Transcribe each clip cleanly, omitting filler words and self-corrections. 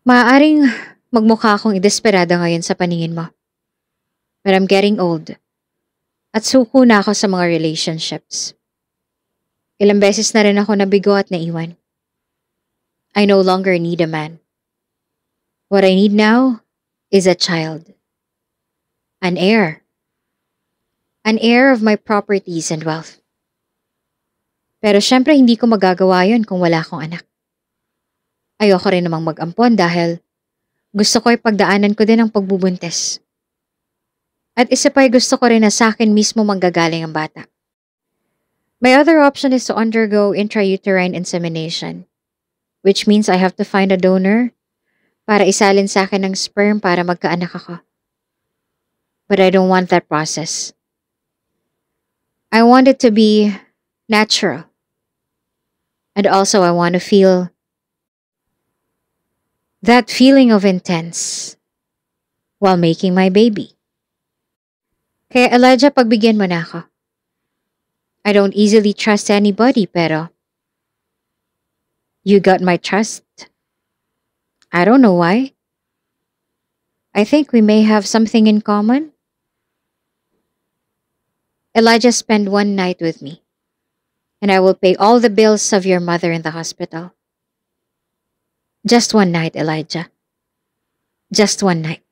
Maaaring magmukha akong idesperada ngayon sa paningin mo. But I'm getting old. At suko na ako sa mga relationships. Ilang beses na rin ako nabigo at naiwan. I no longer need a man. What I need now is a child. An heir. An heir of my properties and wealth. Pero syempre hindi ko magagawa yun kung wala akong anak. Ayoko rin namang mag-ampon dahil gusto ko ipagdaanan ko din ang pagbubuntis. At isa pa gusto ko rin na sa akin mismo manggagaling ang bata. My other option is to undergo intrauterine insemination, which means I have to find a donor para isalin sa akin ng sperm para magkaanak ako. But I don't want that process. I want it to be natural. And also I want to feel that feeling of intense while making my baby. Kaya Elijah, pagbigyan mo na ako. I don't easily trust anybody pero you got my trust. I don't know why. I think we may have something in common. Elijah, spend one night with me, and I will pay all the bills of your mother in the hospital. Just one night, Elijah. Just one night.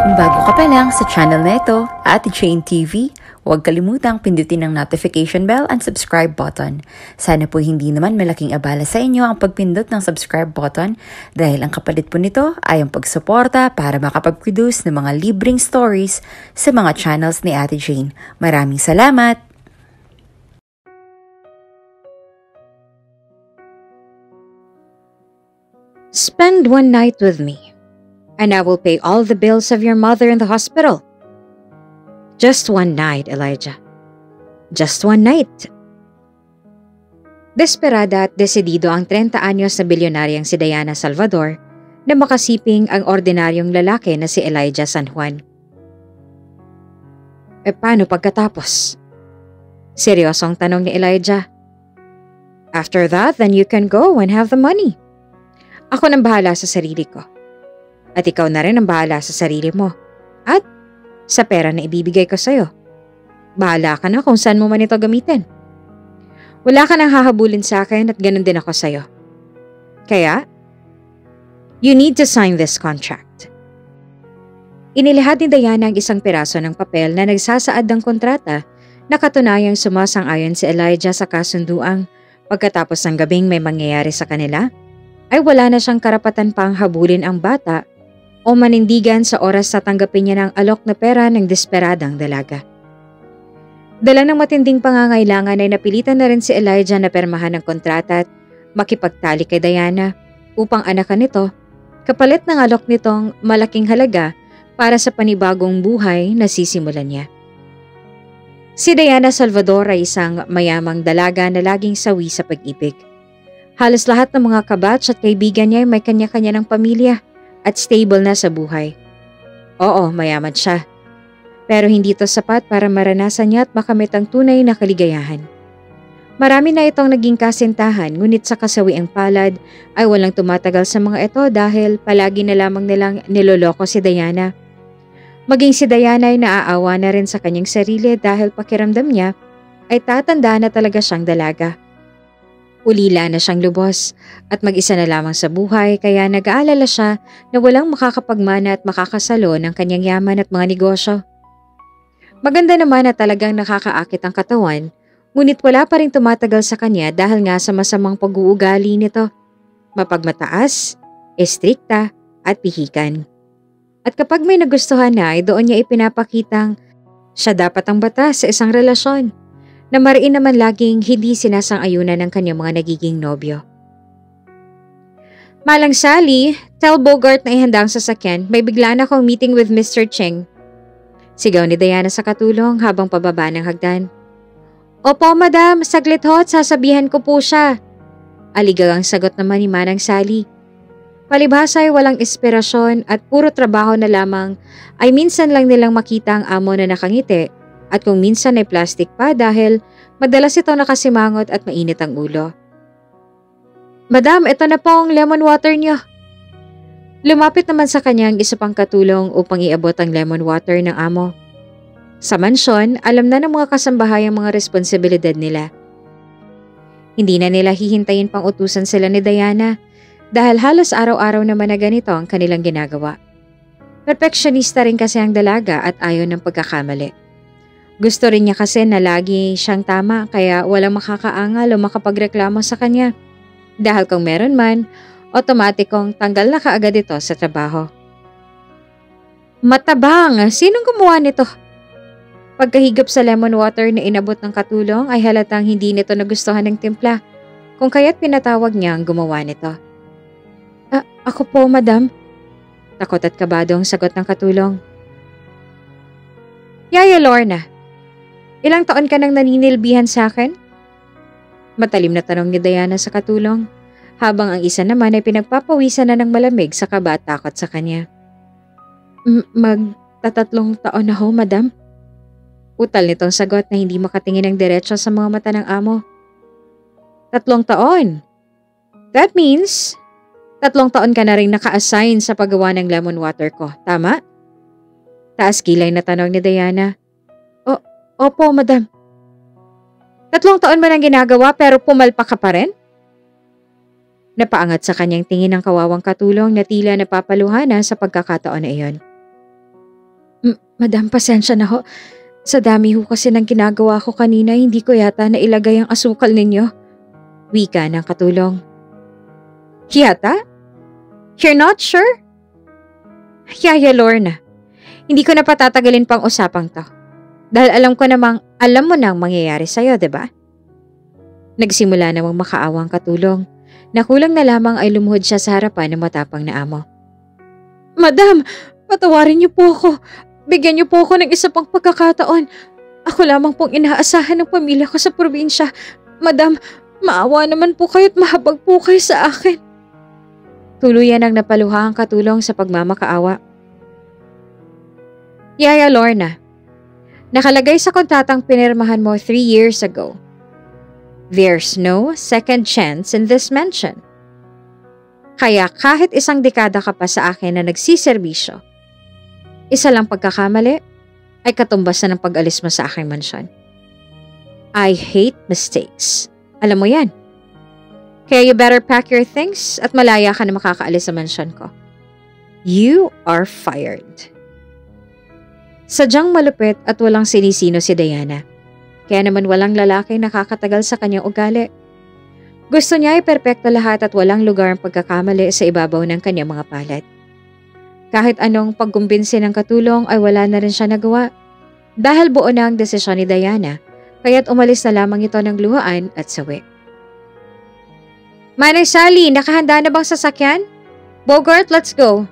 Kung bago ka pa lang sa channel na ito, Ate Jane TV, huwag kalimutang pindutin ang notification bell and subscribe button. Sana po hindi naman malaking abala sa inyo ang pagpindot ng subscribe button dahil ang kapalit po nito ay ang pagsuporta para makapag-produce ng mga libreng stories sa mga channels ni Ate Jane. Maraming salamat! Spend one night with me, and I will pay all the bills of your mother in the hospital. Just one night, Elijah. Just one night. Desperada at desidido ang 30 anyos na bilyonaryang si Diana Salvador na makasiping ang ordinaryong lalaki na si Elijah San Juan. E paano pagkatapos? Seryosong tanong ni Elijah. After that, then you can go and have the money. Ako nang bahala sa sarili ko. At ikaw na rin ang bahala sa sarili mo. At sa pera na ibibigay ko sa'yo. Bahala ka na kung saan mo man ito gamitin. Wala ka nang hahabulin sa akin at ganun din ako sa'yo. Kaya, you need to sign this contract. Inilihad ni Diana ang isang piraso ng papel na nagsasaad ng kontrata na katunayang sumasang-ayon si Elijah sa kasunduang pagkatapos ng gabing may mangyayari sa kanila, ay wala na siyang karapatan pang habulin ang bata o manindigan sa oras sa tanggapin niya ng alok na pera ng desperadang dalaga. Dala ng matinding pangangailangan ay napilitan na rin si Elijah na permahan ng kontrata at makipagtali kay Diana upang anakan nito, kapalit ng alok nitong malaking halaga para sa panibagong buhay na sisimulan niya. Si Diana Salvador ay isang mayamang dalaga na laging sawi sa pag-ibig. Halos lahat ng mga kabatch at kaibigan niya ay may kanya-kanya ng pamilya at stable na sa buhay. Oo, mayaman siya. Pero hindi ito sapat para maranasan niya at makamit ang tunay na kaligayahan. Marami na itong naging kasintahan ngunit sa kasawiang palad ay walang tumatagal sa mga ito dahil palagi na lamang nilang niloloko si Diana. Maging si Diana ay naaawa na rin sa kanyang sarili dahil pakiramdam niya ay tatanda na talaga siyang dalaga. Ulila na siyang lubos at mag-isa na lamang sa buhay kaya nag-aalala siya na walang makakapagmana at makakasalo ng kanyang yaman at mga negosyo. Maganda naman na talagang nakakaakit ang katawan, ngunit wala pa rin tumatagal sa kanya dahil nga sa masamang pag-uugali nito. Mapagmataas, estrikta at pihikan. At kapag may nagustuhan na ay doon niya ipinapakitang siya dapat ang batas sa isang relasyon, na mariin naman laging hindi sinasang-ayunan ng kanyang mga nagiging nobyo. Malang Sally, tell Bogart na ihanda ang sasakyan, may bigla na akong meeting with Mr. Cheng. Sigaw ni Diana sa katulong habang pababa ng hagdan. Opo madam, saglit ho at sasabihan ko po siya. Aligaw ang sagot naman ni Manang Sally. Palibhasa ay walang inspirasyon at puro trabaho na lamang ay minsan lang nilang makita ang amo na nakangiti. At kung minsan ay plastic pa dahil Madalas ito nakasimangot at mainit ang ulo. Madam, ito na po ang lemon water niyo. Lumapit naman sa kanya ang isa pang katulong upang iabot ang lemon water ng amo. Sa mansyon, alam na ng mga kasambahay ang mga responsibilidad nila. Hindi na nila hihintayin pang utusan sila ni Diana dahil halos araw-araw naman na ganito ang kanilang ginagawa. Perfectionista rin kasi ang dalaga at ayaw ng pagkakamali. Gusto rin niya kasi na lagi siyang tama kaya walang makakaangal o makapagreklamo sa kanya. Dahil kung meron man, otomatikong tanggal na kaagad ito sa trabaho. Matabang! Sinong gumawa nito? Pagkahigop sa lemon water na inabot ng katulong ay halatang hindi nito nagustuhan ng timpla, kung kaya't pinatawag niya ang gumawa nito. Ako po, madam. Takot at kabado ang sagot ng katulong. Yaya Lorna, ilang taon ka nang naninilbihan sa akin? Matalim na tanong ni Diana sa katulong, habang ang isa naman ay pinagpapawisan na ng malamig sa kaba at takot sa kanya. Magtatatlong taon na ho, madam. Utal nitong sagot na hindi makatingin ng diretso sa mga mata ng amo. 3 taon? That means 3 taon ka na rin naka-assign sa paggawa ng lemon water ko, tama? Taas kilay na tanong ni Diana. Opo, madam. 3 taon mo nang ginagawa pero pumalpa ka pa rin? Napaangat sa kanyang tingin ng kawawang katulong na tila napapaluhan na sa pagkakataon na iyon. Madam, pasensya na ho. Sa dami ho kasi ng ginagawa ko kanina, hindi ko yata nailagay ang asukal ninyo. Wika ng katulong. Yata? You're not sure? Yaya Lorna, hindi ko na patatagalin pang usapang to. Dahil alam ko namang alam mo na ang mangyayari sa'yo, diba? Nagsimula namang makaawang katulong. Nakulang na lamang ay lumuhod siya sa harapan ng matapang na amo. Madam, patawarin niyo po ako. Bigyan niyo po ako ng isa pang pagkakataon. Ako lamang pong inaasahan ng pamilya ko sa probinsya. Madam, maawa naman po kayo at mahabag po kayo sa akin. Tuluyan ang napaluha ang katulong sa pagmamakaawa. Yaya Lorna, nakalagay sa kontratang pinirmahan mo 3 years ago. There's no second chance in this mansion. Kaya kahit 1 dekada ka pa sa akin na nagsiservisyo, isa lang pagkakamali ay katumbas na ng pag-alis mo sa aking mansyon. I hate mistakes. Alam mo yan. Kaya you better pack your things at malaya ka na makakaalis sa mansyon ko. You are fired. Sadyang malupit at walang sinisino si Diana. Kaya naman walang lalaki nakakatagal sa kanyang ugali. Gusto niya ay perpekto lahat at walang lugar ang pagkakamali sa ibabaw ng kanyang mga palad. Kahit anong pagkumbinsi ng katulong ay wala na rin siya nagawa. Dahil buo na ang desisyon ni Diana, kaya't umalis na lamang ito ng luhaan at sawi. Manay Sally, nakahanda na bang sasakyan? Bogart, let's go!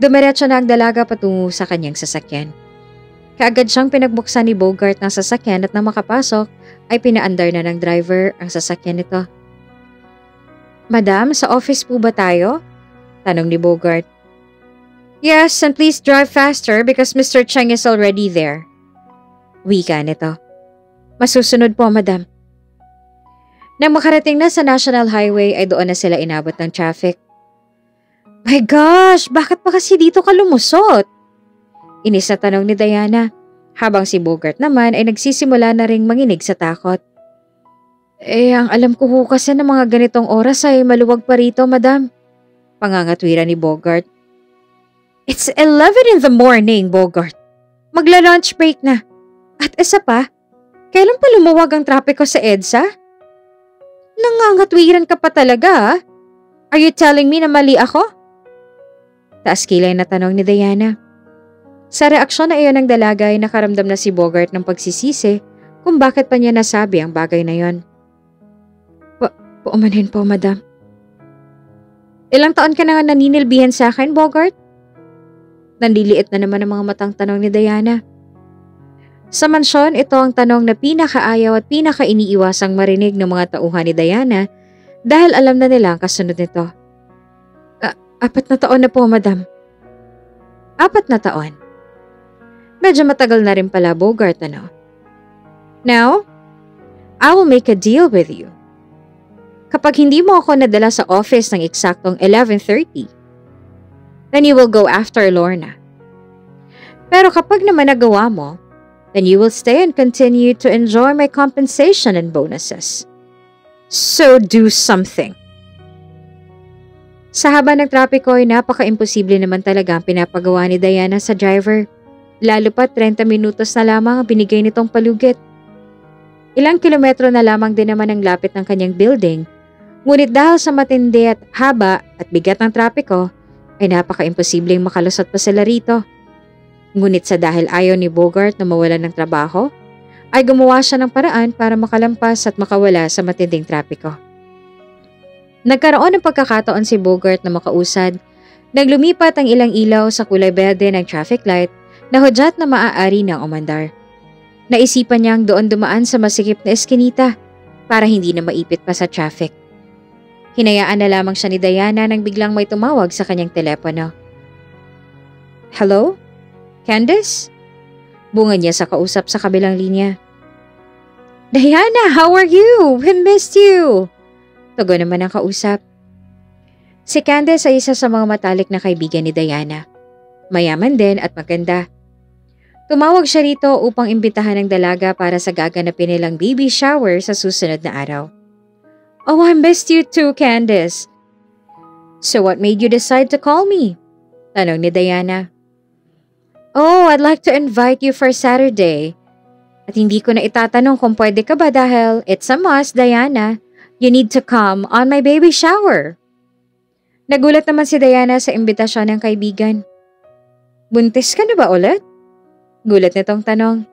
Dumiretso na ang dalaga patungo sa kanyang sasakyan. Kaagad siyang pinagbuksan ni Bogart ng sasakyan at nang makapasok ay pinaandar na ng driver ang sasakyan nito. Madam, sa office po ba tayo? Tanong ni Bogart. Yes, and please drive faster because Mr. Cheng is already there. Wika nito. Masusunod po, madam. Nang makarating na sa National Highway ay doon na sila inabot ng traffic. My gosh, bakit pa kasi dito ka lumusot? Inis na tanong ni Diana, habang si Bogart naman ay nagsisimula na ring manginig sa takot. Ang alam ko ho kasi ng mga ganitong oras ay maluwag pa rito, madam. Pangangatwiran ni Bogart. It's 11 in the morning, Bogart. Magla-lunch break na. At isa pa, kailan pa lumuwag ang trapiko sa EDSA? Nangangatwiran ka pa talaga, ah? Are you telling me na mali ako? Taas kilay na tanong ni Diana. Sa reaksyon na iyon ng dalaga ay nakaramdam na si Bogart ng pagsisisi kung bakit pa niya nasabi ang bagay na yon. Paumanhin po, madam. Ilang taon ka na nga naninilbihan sa akin, Bogart? Nandiliit na naman ang mga matang tanong ni Diana. Sa mansyon, ito ang tanong na pinakaayaw at pinakainiiwasang marinig ng mga tauhan ni Diana dahil alam na nila ang kasunod nito. 4 na taon na po, madam. 4 na taon. Medyo matagal na rin pala, Bogart, ano? Now, I will make a deal with you. Kapag hindi mo ako nadala sa office ng eksaktong 11:30, then you will go after Lorna. Pero kapag naman nagawa mo, then you will stay and continue to enjoy my compensation and bonuses. So do something. Sa haba ng trapiko ay napaka-imposible naman talaga ang pinapagawa ni Diana sa driver. Lalo pa 30 minutos na lamang ang binigay nitong palugit. Ilang kilometro na lamang din naman ang lapit ng kanyang building, ngunit dahil sa matindi at haba at bigat ng trapiko, ay napaka-imposibleng makalusot pa sila rito. Ngunit sa dahil ayaw ni Bogart na mawalan ng trabaho, ay gumawa siya ng paraan para makalampas at makawala sa matinding trapiko. Nagkaroon ng pagkakataon si Bogart na makausad nang lumipat ang ilang ilaw sa kulay berde ng traffic light na hudyat na maaari ng umandar. Naisipan niyang doon dumaan sa masikip na eskinita para hindi na maipit pa sa traffic. Hinayaan na lamang siya ni Diana nang biglang may tumawag sa kanyang telepono. Hello? Candice? Bungad niya sa kausap sa kabilang linya. Diana, how are you? We missed you! Tugon naman ang kausap. Si Candice ay isa sa mga matalik na kaibigan ni Diana. Mayaman din at maganda. Tumawag siya rito upang imbitahan ng dalaga para sa gaganapin nilang baby shower sa susunod na araw. Oh, I missed you too, Candice. So what made you decide to call me? Tanong ni Diana. Oh, I'd like to invite you for Saturday. At hindi ko na itatanong kung pwede ka ba dahil it's a must, Diana. You need to come on my baby shower. Nagulat naman si Diana sa imbitasyon ng kaibigan. Buntis ka na ba ulit? Gulat nitong tanong.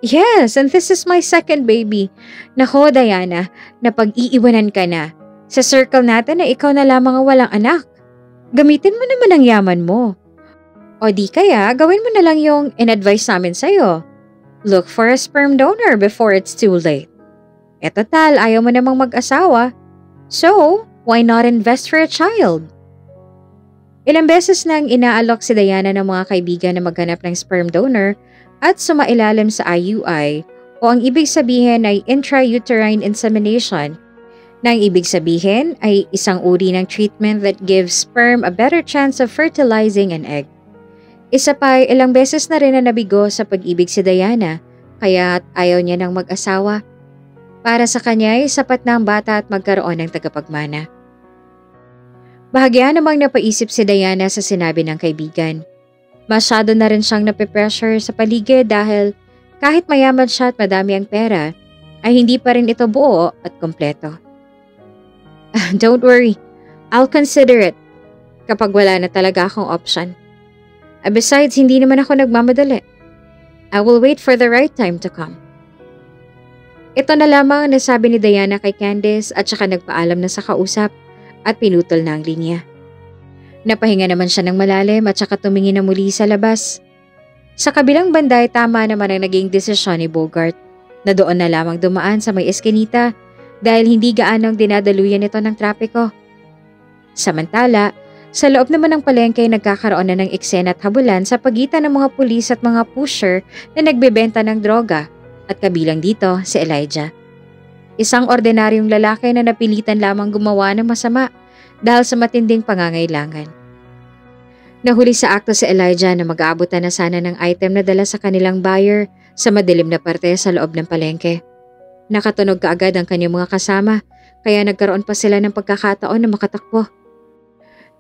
Yes, and this is my second baby. Nako, Diana, napag-iiwanan ka na. Sa circle natin na ikaw na lamang ang walang anak. Gamitin mo naman ang yaman mo. O di kaya, gawin mo na lang yung in-advise namin sa'yo. Look for a sperm donor before it's too late. E total, ayaw mo namang mag-asawa. So, why not invest for a child? Ilang beses nang inaalok si Diana ng mga kaibigan na maghanap ng sperm donor at sumailalim sa IUI o ang ibig sabihin ay intrauterine insemination, na ang ibig sabihin ay isang uri ng treatment that gives sperm a better chance of fertilizing an egg. Isa pa ay ilang beses na rin na nabigo sa pag-ibig si Diana kaya ayaw niya ng mag-asawa. Para sa kanya ay sapat na ang bata at magkaroon ng tagapagmana. Bahagya namang napaisip si Diana sa sinabi ng kaibigan. Masyado na rin siyang nape-pressure sa paligid dahil kahit mayaman siya at madami ang pera, ay hindi pa rin ito buo at kompleto. Don't worry, I'll consider it kapag wala na talaga akong option. Besides, hindi naman ako nagmamadali. I will wait for the right time to come. Ito na lamang ang nasabi ni Diana kay Candice at saka nagpaalam na sa kausap at pinutol na ang linya. Napahinga naman siya ng malalim at saka tumingin na muli sa labas. Sa kabilang banda ay tama naman ang naging desisyon ni Bogart na doon na lamang dumaan sa may eskinita dahil hindi gaanong dinadaluyan ito ng trapiko. Samantala, sa loob naman ng palengke ay nagkakaroon na ng eksena at habulan sa pagitan ng mga pulis at mga pusher na nagbebenta ng droga at kabilang dito si Elijah. Isang ordinaryong lalaki na napilitan lamang gumawa ng masama dahil sa matinding pangangailangan. Nahuli sa akto si Elijah na mag-aabutan na sana ng item na dala sa kanilang buyer sa madilim na parte sa loob ng palengke. Nakatunog kaagad ang kanyang mga kasama kaya nagkaroon pa sila ng pagkakataon na makatakbo.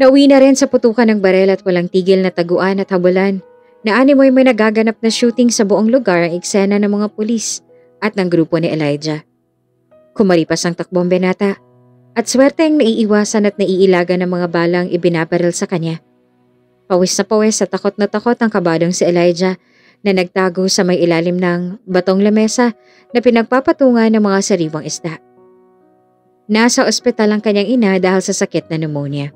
Nauwi na rin sa putukan ng barel at walang tigil na taguan at habulan na animoy may nagaganap na shooting sa buong lugar ang eksena ng mga pulis at ng grupo ni Elijah. Kumaripas ang takbong Benata at swerteng naiiwasan at naiilaga ng mga balang ibinabaril sa kanya. Pawis na takot ang kabadong si Elijah na nagtago sa may ilalim ng batong lamesa na pinagpapatungan ng mga sariwang isda. Nasa ospital ang kanyang ina dahil sa sakit na pneumonia.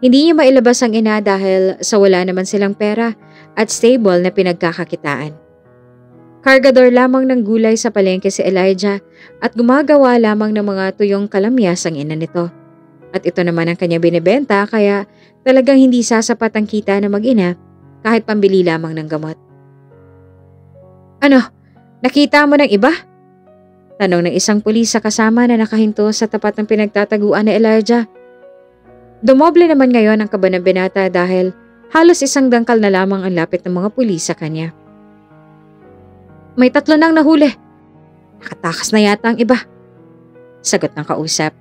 Hindi niya mailabas ang ina dahil sa wala naman silang pera at stable na pinagkakakitaan. Kargador lamang ng gulay sa palengke si Elijah at gumagawa lamang ng mga tuyong kalamyas ang ina nito. At ito naman ang kanya binibenta kaya talagang hindi sasapat ang kita na mag-ina kahit pambili lamang ng gamot. Ano? Nakita mo ng iba? Tanong ng isang pulis sa kasama na nakahinto sa tapat ng pinagtataguan ni Elijah. Dumoble naman ngayon ang kaba ng binata dahil halos isang dangkal na lamang ang lapit ng mga pulis sa kanya. May 3 nang nahuli. Nakatakas na yata ang iba. Sagot ng kausap.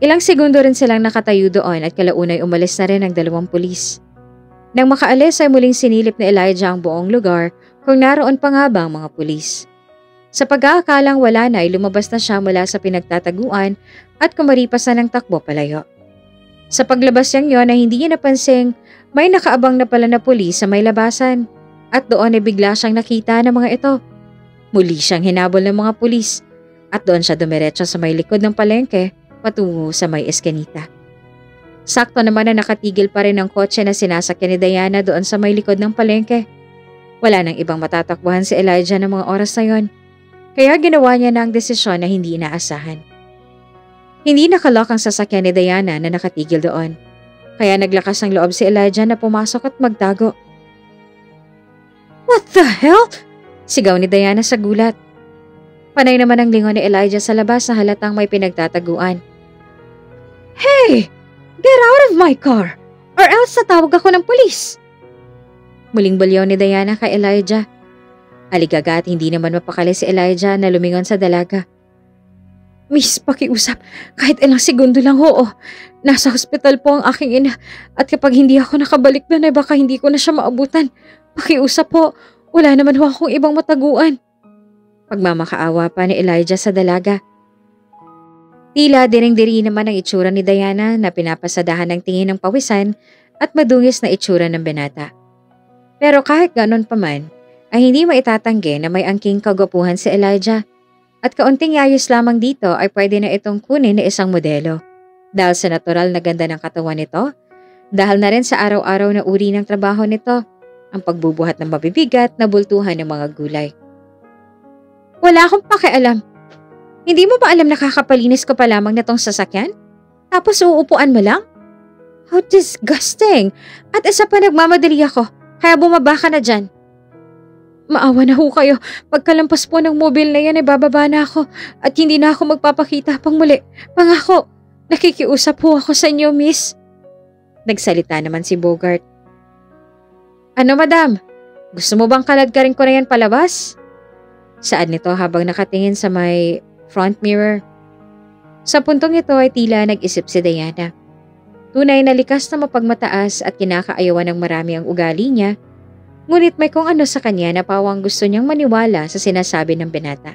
Ilang segundo rin silang nakatayo doon at kalaunay umalis na rin ang 2 pulis. Nang makaalis ay muling sinilip ni Elijah ang buong lugar kung naroon pa nga ba ang mga pulis. Sa pag-aakalang wala na ay lumabas na siya mula sa pinagtataguan at kumaripas na ng takbo palayo. Sa paglabas niyang yon ay hindi niya napansing may nakaabang na pala na pulis sa may labasan at doon ay bigla siyang nakita ng mga ito. Muli siyang hinabol ng mga pulis at doon siya dumiretso sa may likod ng palengke patungo sa may eskinita. Sakto naman na nakatigil pa rin ang kotse na sinasakyan ni Diana doon sa may likod ng palengke. Wala nang ibang matatakbuhan si Elijah ng mga oras na yon. Kaya ginawa niya na ang desisyon na hindi inaasahan. Hindi nakalock ang sasakyan ni Diana na nakatigil doon. Kaya naglakas ng loob si Elijah na pumasok at magtago. What the hell? Sigaw ni Diana sa gulat. Panay naman ang lingon ni Elijah sa labas na halatang may pinagtataguan. Hey! Get out of my car! Or else tatawag ako ng pulis! Muling balyaw ni Diana kay Elijah. Aligaga at hindi naman mapakali si Elijah na lumingon sa dalaga. Miss, pakiusap. Kahit ilang segundo lang, oo. Nasa hospital po ang aking ina at kapag hindi ako nakabalik doon ay baka hindi ko na siya maabutan. Pakiusap po. Wala naman ho akong ibang mataguan. Pagmamakaawa pa ni Elijah sa dalaga. Tila diring-diri naman ang itsura ni Diana na pinapasadahan ng tingin ng pawisan at madungis na itsura ng binata. Pero kahit ganon pa man, ay hindi maitatanggi na may angking kagwapuhan si Elijah at kaunting ayos lamang dito ay pwede na itong kunin na isang modelo. Dahil sa natural na ganda ng katawan nito, dahil na rin sa araw-araw na uri ng trabaho nito, ang pagbubuhat ng mabibigat na bultuhan ng mga gulay. Wala akong pakialam. Hindi mo ba alam na kakapalinis ko pa lamang na tong sasakyan? Tapos uupuan mo lang? How disgusting! At isa pa nagmamadali ako, kaya bumaba ka na dyan. Maawa na ho kayo. Pagkalampas po ng mobile na yan ay bababa na ako at hindi na ako magpapakita pang muli. Pangako, nakikiusap po ako sa inyo, miss. Nagsalita naman si Bogart. Ano madam? Gusto mo bang kaladkarin ko na yan palabas? Saad nito habang nakatingin sa may front mirror. Sa puntong ito ay tila nag-isip si Diana. Tunay na likas na mapagmataas at kinakaayawan ng marami ang ugali niya. Ngunit may kung ano sa kanya na pawang gusto niyang maniwala sa sinasabi ng binata.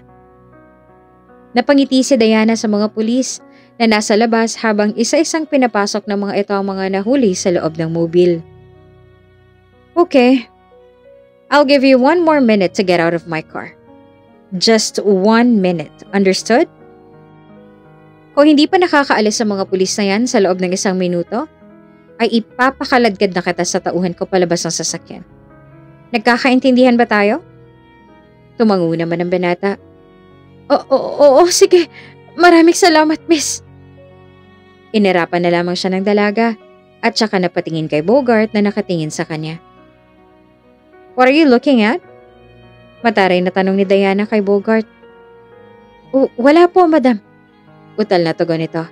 Napangiti si Diana sa mga pulis na nasa labas habang isa-isang pinapasok ng mga ito ang mga nahuli sa loob ng mobile. Okay, I'll give you 1 more minute to get out of my car. Just 1 minute, understood? Kung hindi pa nakakaalis sa mga pulis na yan sa loob ng 1 minuto, ay ipapakaladkad na kita sa tauhan ko palabas ng sasakyan. Nagkakaintindihan ba tayo? Tumango naman ang binata. Oo, sige. Maraming salamat, miss. Inirapan na lamang siya ng dalaga at saka napatingin kay Bogart na nakatingin sa kanya. What are you looking at? Mataray na tanong ni Diana kay Bogart. Wala po, madam. Utal na tugon nito.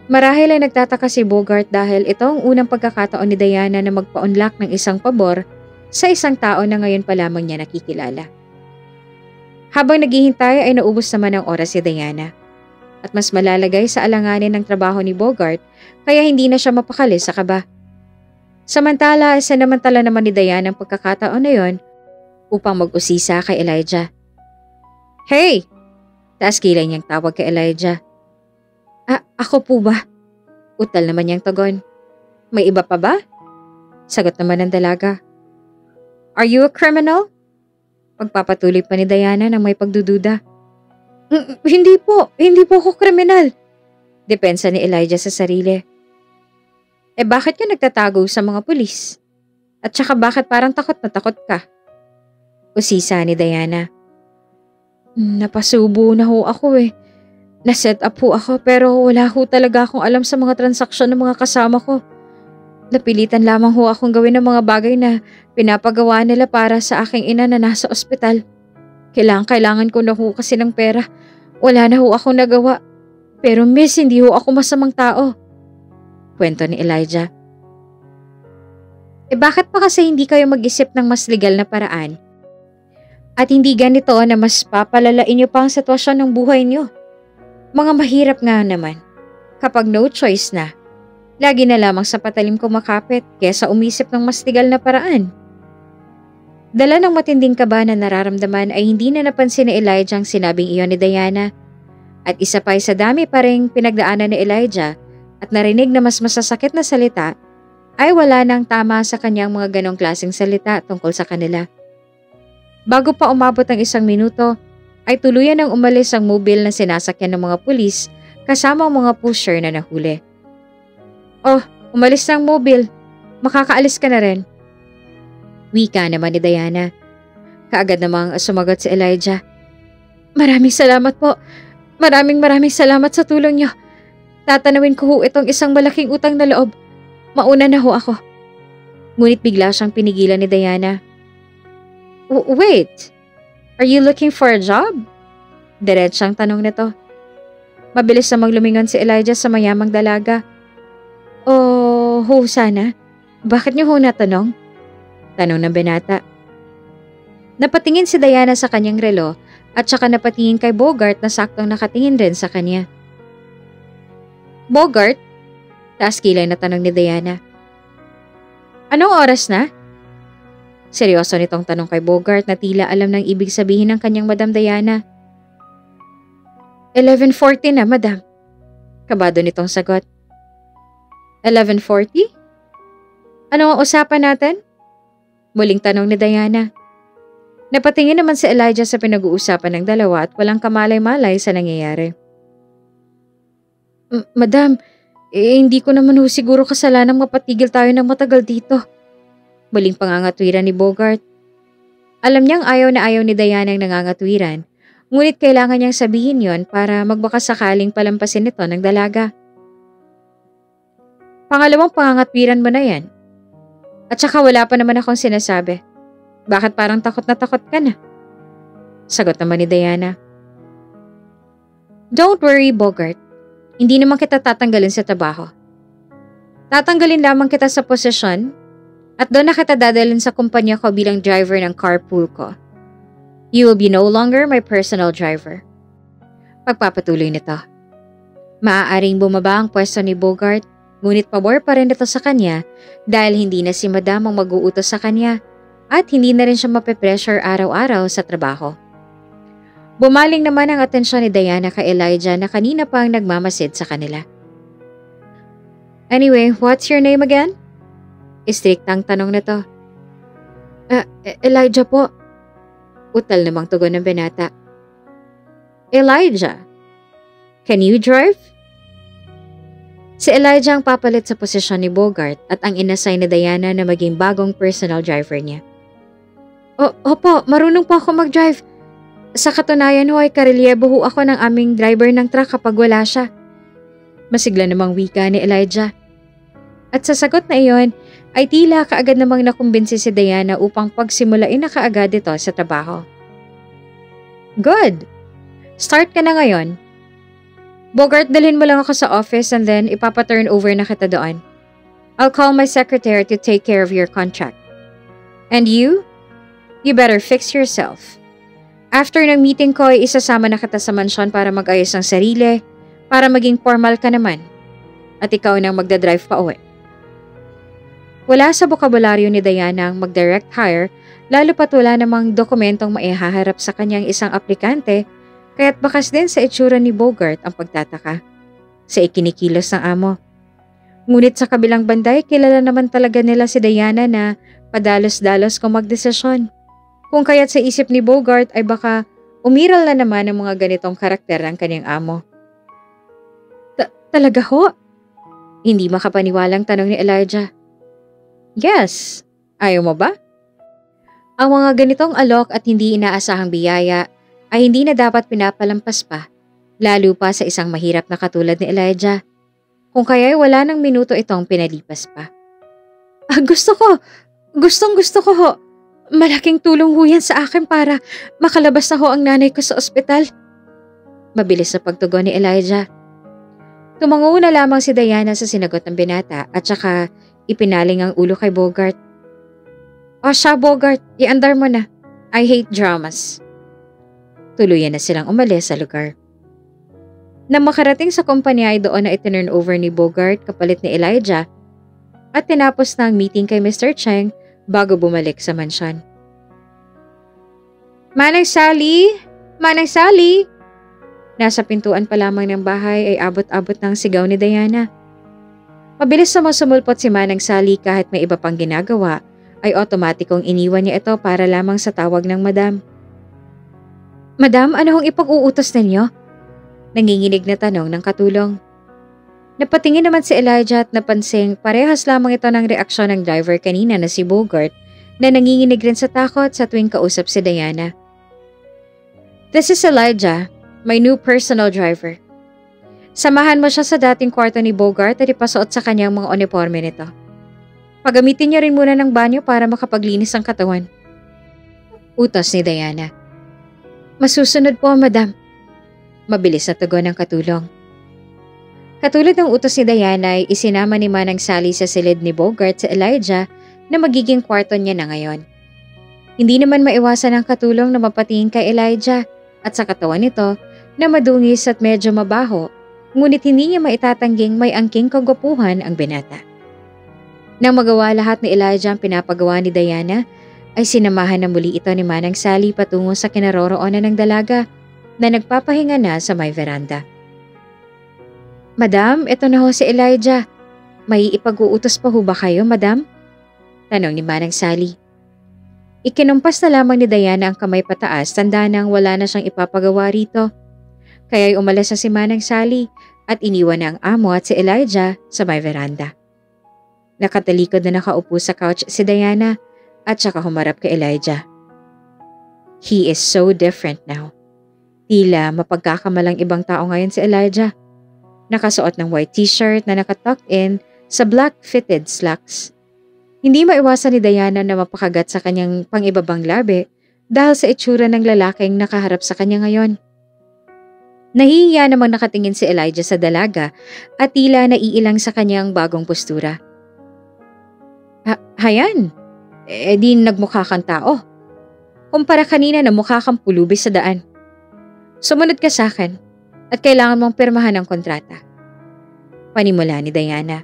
Marahil ay nagtataka si Bogart dahil ito ang unang pagkakataon ni Diana na magpa-unlock ng isang pabor sa isang tao na ngayon pa lamang niya nakikilala. Habang naghihintay ay naubos naman ang oras si Diana at mas malalagay sa alanganin ng trabaho ni Bogart kaya hindi na siya mapakali sa kaba. Samantala, sinamantala naman ni Diana ang pagkakataon na yon upang mag-usisa kay Elijah. Hey! Taas kilay niyang tawag kay Elijah. Ako po ba? Utal naman niyang tugon. May iba pa ba? Sagot naman ng dalaga. Are you a criminal? Pagpapatuloy pa ni Diana nang may pagdududa. Hindi po ako kriminal. Depensa ni Elijah sa sarili. Bakit ka nagtatago sa mga pulis? At saka bakit parang takot na takot ka? Usisa ni Diana. Napasubo na ho ako eh. Naset up ho ako pero wala ho talaga akong alam sa mga transaksyon ng mga kasama ko. Napilitan lamang ho akong gawin ng mga bagay na pinapagawa nila para sa aking ina na nasa ospital. Kailangan ko na ho kasi ng pera. Wala na ho akong nagawa. Pero miss, hindi ho ako masamang tao. Kwento ni Elijah. Bakit pa kasi hindi kayo mag-isip ng mas legal na paraan? At hindi ganito na mas papalalain niyo pa ang sitwasyon ng buhay niyo. Mga mahirap nga naman. Kapag no choice na, lagi na lamang sa patalim kumakapit kesa umisip ng mas legal na paraan. Dala ng matinding kaba na nararamdaman ay hindi na napansin ni Elijah ang sinabing iyon ni Diana. At isa pa sa dami pa ring pinagdaanan ni Elijah at narinig na mas masasakit na salita, ay wala nang tama sa kanyang mga ganong klaseng salita tungkol sa kanila. Bago pa umabot ang 1 minuto, ay tuluyan ng umalis ang mobile na sinasakyan ng mga pulis kasama ang mga pusher na nahuli. Oh, umalis na ang mobile. Makakaalis ka na rin. Wika naman ni Diana. Kaagad namang sumagot si Elijah. Maraming salamat po. Maraming salamat sa tulong niyo. Tatanawin ko ho itong isang malaking utang na loob. Mauna na ho ako. Ngunit bigla siyang pinigilan ni Diana. Wait, are you looking for a job? Diretsang tanong nito. Mabilis na maglumingon si Elijah sa mayamang dalaga. Oh, ho sana. Bakit niyo ho natanong? Tanong ng binata. Napatingin si Diana sa kanyang relo at saka napatingin kay Bogart na saktong nakatingin rin sa kanya. Bogart? Taas kilay na tanong ni Diana. Anong oras na? Seryoso nitong tanong kay Bogart na tila alam ng ibig sabihin ng kanyang Madam Diana. 11:40 na, Madam. Kabado nitong sagot. 11:40? Ano ang usapan natin? Muling tanong ni Diana. Napatingin naman si Elijah sa pinag-uusapan ng dalawa at walang kamalay-malay sa nangyayari. Madam, hindi ko naman ho siguro kasalanang mapatigil tayo ng matagal dito. Muling pangangatwiran ni Bogart. Alam niyang ayaw na ayaw ni Diana ang nangangatwiran, ngunit kailangan niyang sabihin yon para magbakasakaling palampasin nito ng dalaga. Pangalawang pangangatwiran mo na yan. At saka wala pa naman akong sinasabi. Bakit parang takot na takot ka na? Sagot naman ni Diana. Don't worry, Bogart. Hindi naman kita tatanggalin sa trabaho. Tatanggalin lamang kita sa posisyon at doon na kita dadalhin sa kumpanya ko bilang driver ng carpool ko. You will be no longer my personal driver. Pagpapatuloy nito. Maaaring bumaba ang pwesto ni Bogart, ngunit pabor pa rin ito sa kanya dahil hindi na si Madam ang mag-uutos sa kanya at hindi na rin siya mape-pressure araw-araw sa trabaho. Bumaling naman ang atensyon ni Diana kay Elijah na kanina pa ang nagmamasid sa kanila. Anyway, what's your name again? Istriktang tanong na to. Elijah po. Utal namang tugon ng binata. Elijah, can you drive? Si Elijah ang papalit sa posisyon ni Bogart at ang inassign ni Diana na maging bagong personal driver niya. Opo, marunong po ako mag-drive. Sa katunayan ho ay karelyebo ho ako ng aming driver ng truck kapag wala siya. Masigla namang wika ni Elijah. At sa sagot na iyon ay tila kaagad namang nakumbinsi si Diana upang pagsimulain na kaagad ito sa trabaho. Good! Start ka na ngayon. Bogart, dalhin mo lang ako sa office and then ipapaturn over na kita doon. I'll call my secretary to take care of your contract. And you? You better fix yourself. After ng meeting ko ay isasama na kita sa mansyon para mag-ayos ng sarili, para maging formal ka naman. At ikaw nang magdadrive pa uwi. Wala sa bokabularyo ni Diana ang mag-direct hire, lalo pat wala namang dokumentong maihaharap sa kanyang isang aplikante, kaya't bakas din sa itsura ni Bogart ang pagtataka. Sa ikinikilos ng amo. Ngunit sa kabilang banday, kilala naman talaga nila si Diana na padalos-dalos kung magdesisyon. Kung kaya't sa isip ni Bogart ay baka umiral na naman ang mga ganitong karakter ng kanyang amo. Talaga ho? Hindi makapaniwalang tanong ni Elijah. Yes, ayaw mo ba? Ang mga ganitong alok at hindi inaasahang biyaya ay hindi na dapat pinapalampas pa, lalo pa sa isang mahirap na katulad ni Elijah. Kung kaya'y wala ng minuto itong pinalipas pa. Gusto ko ho. Malaking tulong ho yan sa akin para makalabas na ho ang nanay ko sa ospital. Mabilis na pagtugon ni Elijah. Tumango na lamang si Diana sa sinagot ng binata at saka ipinaling ang ulo kay Bogart. O siya Bogart, iandar mo na. I hate dramas. Tuluyan na silang umalis sa lugar. Nang makarating sa kumpanya ay doon na itinurn over ni Bogart kapalit ni Elijah at tinapos na ang meeting kay Mr. Cheng bago bumalik sa mansyon. Manang Sally! Manang Sally! Nasa pintuan pa lamang ng bahay ay abot-abot ng sigaw ni Diana. Mabilis na masumulpot si Manang Sally kahit may iba pang ginagawa ay otomatikong iniwan niya ito para lamang sa tawag ng madam. Madam, ano hong ipag-uutos ninyo? Nanginginig na tanong ng katulong. Napatingin naman si Elijah at napansing parehas lamang ito ng reaksyon ng driver kanina na si Bogart na nanginginig rin sa takot sa tuwing kausap si Diana. This is Elijah, my new personal driver. Samahan mo siya sa dating kwarto ni Bogart at ipasuot sa kanyang mga uniforme nito. Pagamitin niya rin muna ng banyo para makapaglinis ang katawan. Utos ni Diana. Masusunod po, madam. Mabilis na tugon ng katulong. Katulad ng utos ni Diana ay isinama ni Manang Sally sa silid ni Bogart sa Elijah na magiging kwarto niya na ngayon. Hindi naman maiwasan ang katulong na mapatingin kay Elijah at sa katawan nito na madungis at medyo mabaho, ngunit hindi niya maitatangging may angking kagwapuhan ang binata. Nang magawa lahat ni Elijah ang pinapagawa ni Diana, ay sinamahan na muli ito ni Manang Sally patungo sa kinaroroonan ng dalaga na nagpapahinga na sa may veranda. Madam, ito na ho si Elijah. May ipag-uutos pa ho ba kayo, madam? Tanong ni Manang Sally. Ikinumpas na lamang ni Diana ang kamay pataas, tanda nang wala na siyang ipapagawa rito. Kaya'y umalis na si Manang Sally at iniwan na ang amo at si Elijah sa may veranda. Nakatalikod na nakaupo sa couch si Diana at saka humarap kay Elijah. He is so different now. Tila mapagkakamalang ibang tao ngayon si Elijah. Nakasuot ng white t-shirt na nakatuck in sa black fitted slacks. Hindi maiwasan ni Diana na mapakagat sa kanyang pangibabang labi dahil sa itsura ng lalaking nakaharap sa kanya ngayon. Nahihiya namang nakatingin si Elijah sa dalaga at tila naiilang sa kanyang bagong postura. Hayan, di nagmukha kang tao. Kumpara kanina na mukha kang pulubi sa daan. Sumunod ka sa akin at kailangan mong pirmahan ang kontrata. Panimula ni Diana.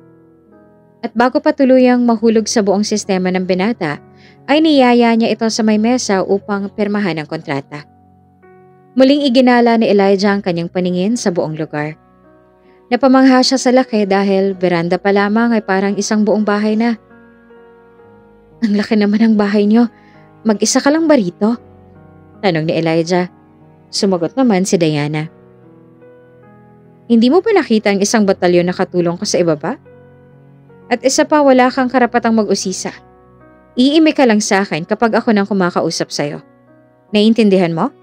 At bago pa tuluyang mahulog sa buong sistema ng binata, ay niyaya niya ito sa may mesa upang pirmahan ang kontrata. Muling iginala ni Elijah ang kanyang paningin sa buong lugar. Napamangha siya sa laki dahil veranda pa lamang ay parang isang buong bahay na. Ang laki naman ng bahay niyo. Mag-isa ka lang ba rito? Tanong ni Elijah. Sumagot naman si Diana. Hindi mo ba nakita ang isang batalyon na katulong ko sa ibaba? At isa pa, wala kang karapatang mag-usisa. Iimi ka lang sa akin kapag ako nang kumakausap sa'yo. Naiintindihan mo?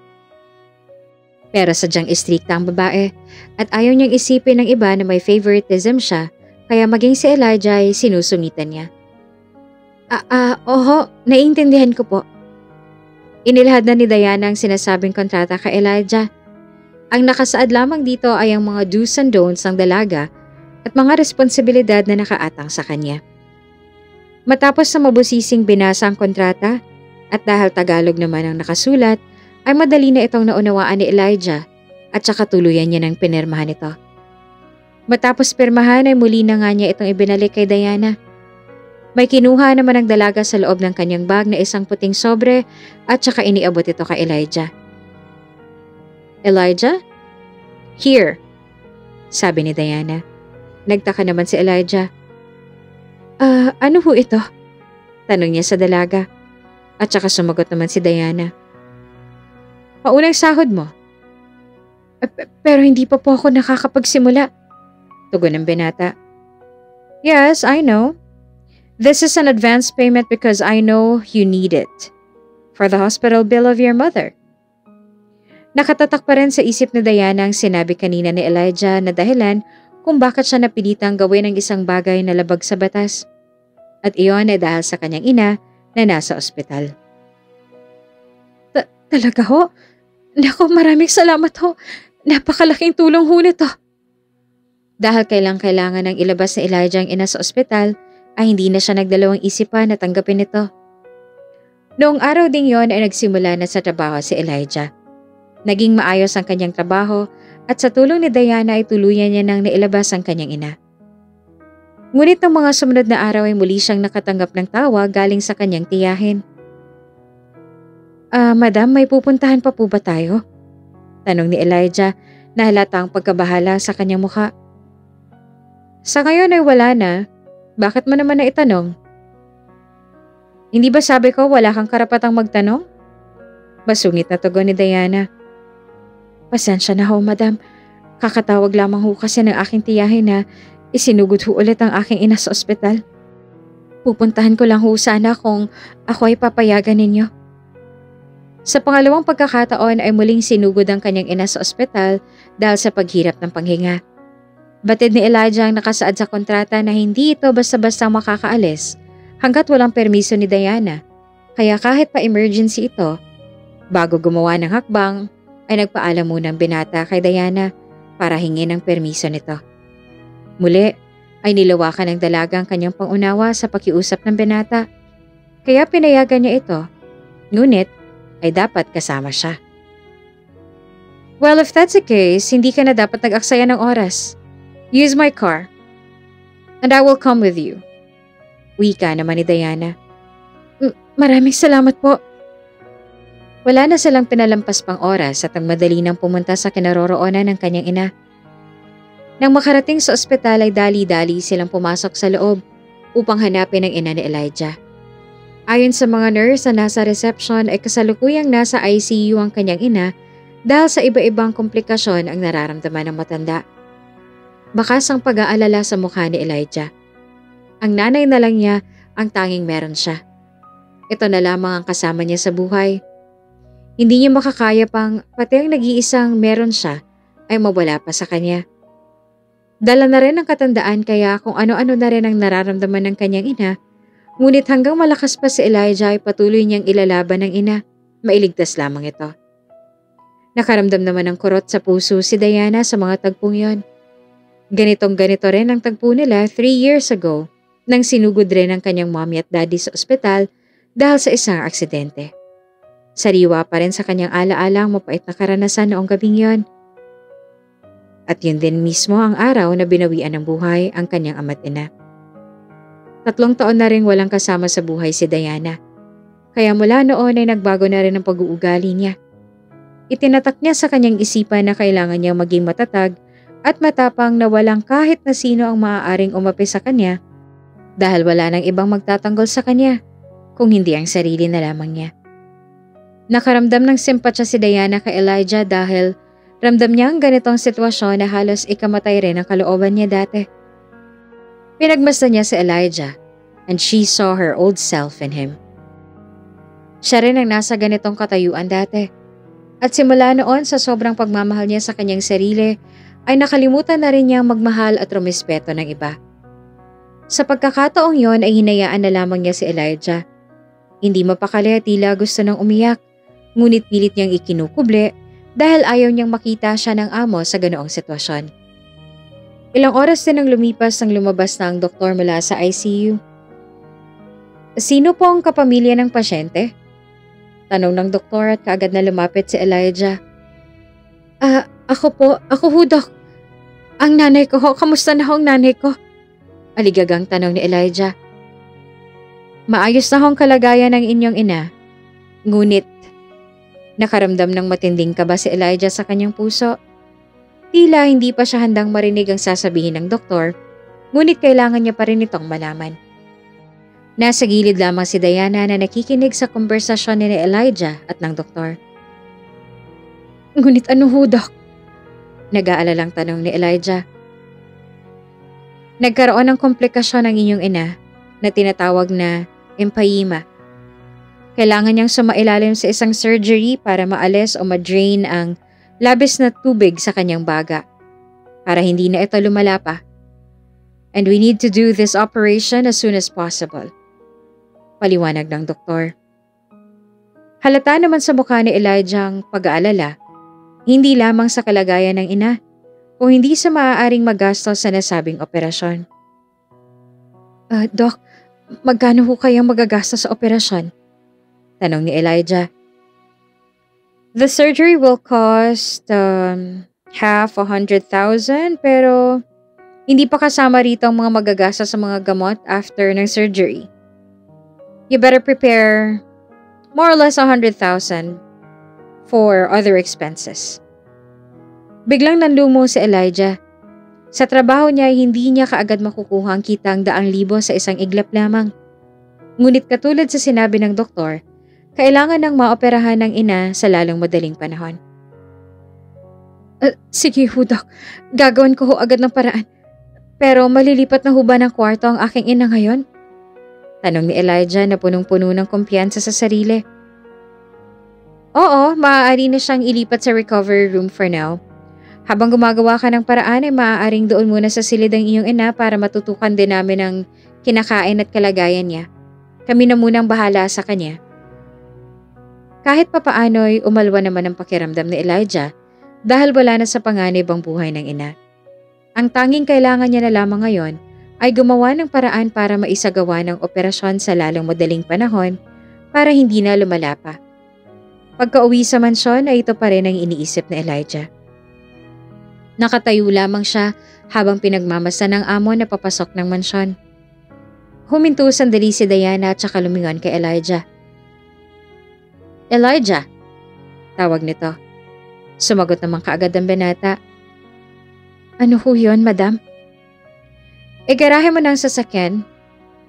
Pero sadyang istrikta ang babae at ayaw niyang isipin ng iba na may favoritism siya kaya maging si Elijah ay sinusungitan niya. Oho, naiintindihan ko po. Inilahad na ni Diana ang sinasabing kontrata kay Elijah. Ang nakasaad lamang dito ay ang mga do's and don'ts ng dalaga at mga responsibilidad na nakaatang sa kanya. Matapos na mabusising binasa ang kontrata at dahil Tagalog naman ang nakasulat, ay madali na itong naunawaan ni Elijah at saka tuluyan niya ng pinirmahan ito. Matapos pirmahan ay muli na nga niya itong ibinalik kay Diana. May kinuha naman ang dalaga sa loob ng kanyang bag na isang puting sobre at saka iniabot ito kay Elijah. Elijah? Here, sabi ni Diana. Nagtaka naman si Elijah. Ano ho ito? Tanong niya sa dalaga. At saka sumagot naman si Diana. Paunang sahod mo. Pero hindi pa po ako nakakapagsimula. Tugon ng binata. Yes, I know. This is an advance payment because I know you need it. For the hospital bill of your mother. Nakatatak pa rin sa isip ni Diana ang sinabi kanina ni Elijah na dahilan kung bakit siya napilitang gawin ang isang bagay na labag sa batas. At iyon ay dahil sa kanyang ina na nasa ospital. Talaga ho? Naku, maraming salamat ho. Napakalaking tulong ho nito. Dahil kailangan ng ilabas ni Elijah ang ina sa ospital, ay hindi na siya nagdalawang isipan na tanggapin ito. Noong araw ding yon ay nagsimula na sa trabaho si Elijah. Naging maayos ang kanyang trabaho at sa tulong ni Diana ay tuluyan niya nang nailabas ang kanyang ina. Ngunit ng mga sumunod na araw ay muli siyang nakatanggap ng tawa galing sa kanyang tiyahin. Madam, may pupuntahan pa po ba tayo? Tanong ni Elijah na halata ang pagkabahala sa kanyang mukha. Sa ngayon ay wala na. Bakit mo naman na itanong? Hindi ba sabi ko wala kang karapatang magtanong? Masungit na tugon ni Diana. Pasensya na ho, madam. Kakatawag lamang ho kasi ng aking tiyahin na isinugod ho ulit ang aking ina sa ospital. Pupuntahan ko lang ho sana kung ako ay papayagan ninyo. Sa pangalawang pagkakataon ay muling sinugod ang kanyang ina sa ospital dahil sa paghirap ng panghinga. Batid ni Elijah ang nakasaad sa kontrata na hindi ito basta-basta makakaalis hanggat walang permiso ni Diana. Kaya kahit pa emergency ito, bago gumawa ng hakbang, ay nagpaalam munang binata kay Diana para hingin ang permiso nito. Muli ay nilawakan ng dalaga ang kanyang pangunawa sa pakiusap ng binata. Kaya pinayagan niya ito. Ngunit ay dapat kasama siya. Well, if that's the case, hindi ka na dapat nag-aksaya ng oras. Use my car. And I will come with you. Wika naman ni Diana. Maraming salamat po. Wala na silang pinalampas pang oras at ang madali nang pumunta sa kinaroroonan ng kanyang ina. Nang makarating sa ospital ay dali-dali silang pumasok sa loob upang hanapin ang ina ni Elijah. Ayon sa mga nurse na nasa reception ay kasalukuyang nasa ICU ang kanyang ina dahil sa iba-ibang komplikasyon ang nararamdaman ng matanda. Bakas ang pag-aalala sa mukha ni Elijah. Ang nanay na lang niya ang tanging meron siya. Ito na lamang ang kasama niya sa buhay. Hindi niya makakaya pang pati ang nag-iisang meron siya ay mawala pa sa kanya. Dala na rin ang katandaan kaya kung ano-ano na rin ang nararamdaman ng kanyang ina, ngunit hanggang malakas pa si Elijah ay patuloy niyang ilalaban ng ina, mailigtas lamang ito. Nakaramdam naman ng kurot sa puso si Diana sa mga tagpong yon. Ganitong-ganito rin ang tagpo nila 3 years ago nang sinugod rin ang kanyang mommy at daddy sa ospital dahil sa isang aksidente. Sariwa pa rin sa kanyang alaala ang mapait na karanasan noong gabing yon. At yun din mismo ang araw na binawian ng buhay ang kanyang ama't ina. 3 taon na rin walang kasama sa buhay si Diana. Kaya mula noon ay nagbago na rin ang pag-uugali niya. Itinatak niya sa kanyang isipan na kailangan niyang maging matatag at matapang na walang kahit na sino ang maaaring umapi sa kanya dahil wala nang ibang magtatanggol sa kanya kung hindi ang sarili na lamang niya. Nakaramdam ng simpatya si Diana kay Elijah dahil ramdam niya ang ganitong sitwasyon na halos ikamatay rin ang kalooban niya dati. Pinagmasdan niya si Elijah and she saw her old self in him. Siya rin ang nasa ganitong katayuan dati. At simula noon sa sobrang pagmamahal niya sa kanyang sarili, ay nakalimutan na rin niyang magmahal at rumispeto ng iba. Sa pagkakataong yon ay hinayaan na lamang niya si Elijah. Hindi mapakali at tila gusto nang umiyak, ngunit pilit niyang ikinukuble dahil ayaw niyang makita siya ng amo sa ganoong sitwasyon. Ilang oras din ang lumipas nang lumabas na ang doktor mula sa ICU. Sino po ang kapamilya ng pasyente? Tanong ng doktor at kaagad na lumapit si Elijah. Ako ho, Dok. Ang nanay ko ho, kamusta na ho ang nanay ko? Aligagang tanong ni Elijah. Maayos na ho ang kalagayan ng inyong ina. Ngunit, nakaramdam ng matinding kaba si Elijah sa kanyang puso. Tila hindi pa siya handang marinig ang sasabihin ng doktor, ngunit kailangan niya pa rin itong malaman. Nasa gilid lamang si Diana na nakikinig sa konversasyon ni Elijah at ng doktor. Ngunit ano ho, Doc? Nag-aalalang tanong ni Elijah. Nagkaroon ng komplikasyon ang inyong ina na tinatawag na empyema. Kailangan niyang sumailalim sa isang surgery para maalis o ma-drain ang labis na tubig sa kanyang baga para hindi na ito lumala pa. And we need to do this operation as soon as possible. Paliwanag ng doktor. Halata naman sa mukha ni Elijah ang pag-aalala, hindi lamang sa kalagayan ng ina, kung hindi sa maaaring magastos sa nasabing operasyon. Doc, magkano ho kayang magagastos sa operasyon? Tanong ni Elijah. The surgery will cost half 100,000 pero hindi pa kasama rito ang mga magagastos sa mga gamot after ng surgery. You better prepare more or less 100,000 for other expenses. Biglang nanlumo si Elijah. Sa trabaho niya ay hindi niya kaagad makukuha ang kitang 100,000 sa isang iglap lamang. Ngunit katulad sa sinabi ng doktor, kailangan ng maoperahan ng ina sa lalong madaling panahon. Sige ho, Doc. Gagawin ko ho agad ng paraan. Pero malilipat na ho ba ng kwarto ang aking ina ngayon? Tanong ni Elijah na punong-puno ng kumpiyansa sa sarili. Oo, maaari na siyang ilipat sa recovery room for now. Habang gumagawa ka ng paraan ay maaaring doon muna sa silid ang iyong ina para matutukan din namin ang kinakain at kalagayan niya. Kami na munang bahala sa kanya. Kahit papaano'y umalwa naman ang pakiramdam ni Elijah dahil wala na sa panganib ang buhay ng ina. Ang tanging kailangan niya na lamang ngayon ay gumawa ng paraan para maisagawa ng operasyon sa lalong madaling panahon para hindi na lumala pa. Pagka-uwi sa mansyon ay ito pa rin ang iniisip ni Elijah. Nakatayo lamang siya habang pinagmamasdan ng amo na papasok ng mansyon. Huminto sandali si Diana at saka lumingon kay Elijah. Elijah, tawag nito. Sumagot naman kaagad ang binata. Ano ho yun, madam? Igarahe mo ng sasakyan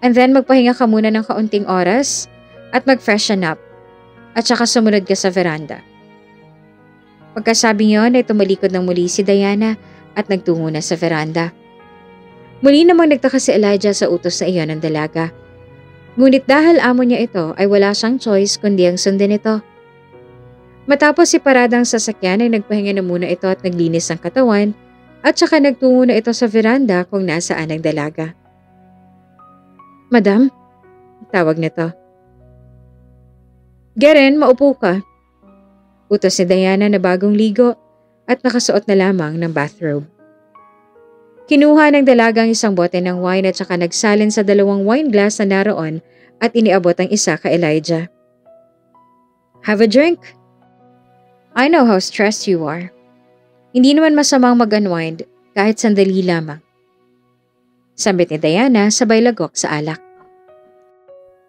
and then magpahinga ka muna ng kaunting oras at mag-freshen up at saka sumunod ka sa veranda. Pagkasabi niyon ay tumalikod ng muli si Diana at nagtungo na sa veranda. Muli namang nagtaka si Elijah sa utos na iyon ng dalaga. Ngunit dahil amo niya ito ay wala siyang choice kundi ang sundin ito. Matapos si paradang sasakyan ay nagpahinga na muna ito at naglinis ng katawan at saka nagtungo na ito sa veranda kung nasaan ang dalaga. Madam, tawag nito. Garen, maupo ka. Utos ni Diana na bagong ligo at nakasuot na lamang ng bathrobe. Kinuha ng dalagang isang bote ng wine at saka nagsalin sa 2 wine glass na naroon at iniabot ang isa kay Elijah. Have a drink. I know how stressed you are. Hindi naman masamang mag-unwind kahit sandali lamang. Sambit ni Diana sabay lagok sa alak.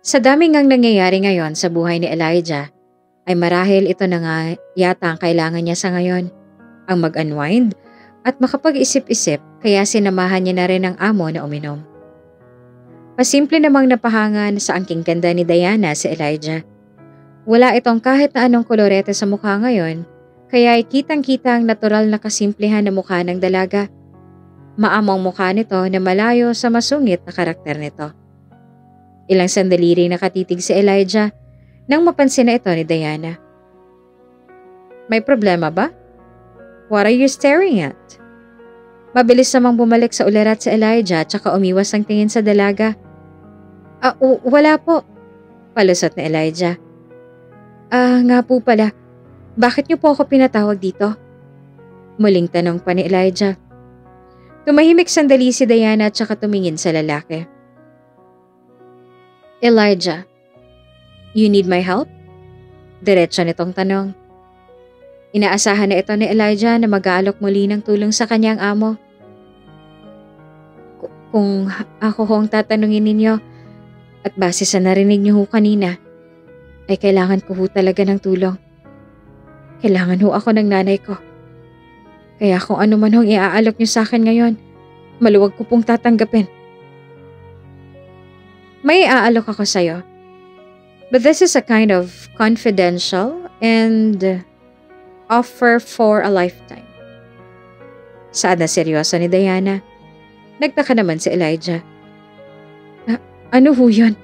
Sa daming ngang nangyayari ngayon sa buhay ni Elijah, ay marahil ito na nga yata ang kailangan niya sa ngayon, ang mag-unwind at makapag-isip-isip kaya sinamahan niya na rin ang amo na uminom. Pasimple namang napahangan sa angking ganda ni Diana si Elijah. Wala itong kahit na anong kolorete sa mukha ngayon, kaya ay kitang-kita ang natural na kasimplehan na mukha ng dalaga. Maamang mukha nito na malayo sa masungit na karakter nito. Ilang sandali rin nakatitig si Elijah nang mapansin na ito ni Diana. May problema ba? What are you staring at? Mabilis namang bumalik sa ulerat si Elijah at saka umiwas ang tingin sa dalaga. Wala po. Palusot ni Elijah. Nga po pala. Bakit niyo po ako pinatawag dito? Muling tanong pa ni Elijah. Tumahimik sandali si Diana at saka tumingin sa lalaki. Elijah, you need my help? Diretso nitong tanong. Inaasahan na ito ni Elijah na mag-aalok muli ng tulong sa kanyang amo. Kung ako ho ang tatanungin ninyo at base sa narinig niyo ho kanina, ay kailangan ko ho talaga ng tulong. Kailangan ho ako ng nanay ko. Kaya kung ano man hong iaalok niyo sa akin ngayon, maluwag ko pong tatanggapin. May iaalok ako sa'yo. But this is a kind of confidential and offer for a lifetime. Saad na seryoso ni Diana. Nagtaka naman si Elijah. Ano ho yun?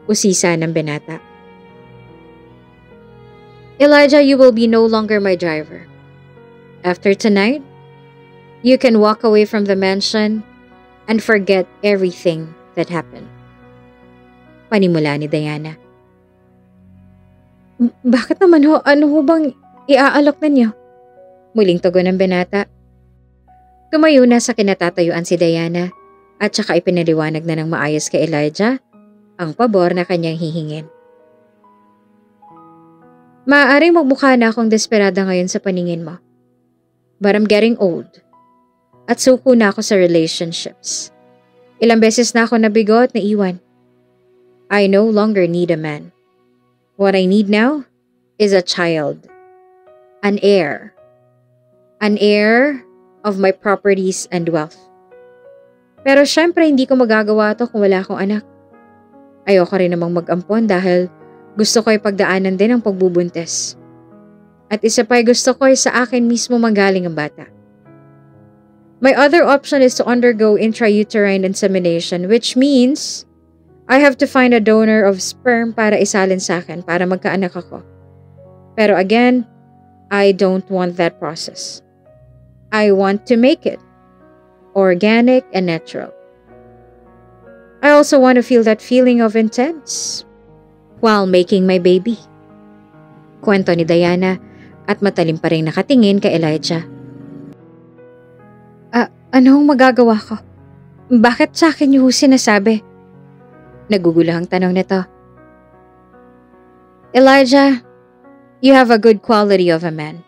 Usisa ng binata. Elijah, you will be no longer my driver. After tonight, you can walk away from the mansion and forget everything that happened. Panimula ni Diana. Bakit naman ho? Ano ho bang iaalok ninyo? Muling tugon ng binata. Tumayo na sa kinatatayuan si Diana at saka ipinaliwanag na ng maayos kay Elijah ang pabor na kanyang hihingin. Maaaring magmukha na akong desperada ngayon sa paningin mo. But I'm getting old. At suko na ako sa relationships. Ilang beses na ako nabigo at naiwan. I no longer need a man. What I need now is a child. An heir. An heir of my properties and wealth. Pero syempre hindi ko magagawa to kung wala akong anak. Ayoko rin namang mag-ampon dahil gusto ko ay pagdaanan din ang pagbubuntis. At isa pa ay gusto ko ay sa akin mismo manggaling ang bata. My other option is to undergo intrauterine insemination, which means I have to find a donor of sperm para isalin sa akin para magkaanak ako. Pero again, I don't want that process. I want to make it organic and natural. I also want to feel that feeling of intense while making my baby. Kwento ni Diana at matalim pa rin nakatingin kay Elijah. Anong magagawa ko? Bakit sa akin yung sinasabi? Naguguluhang tanong nito. Elijah, you have a good quality of a man.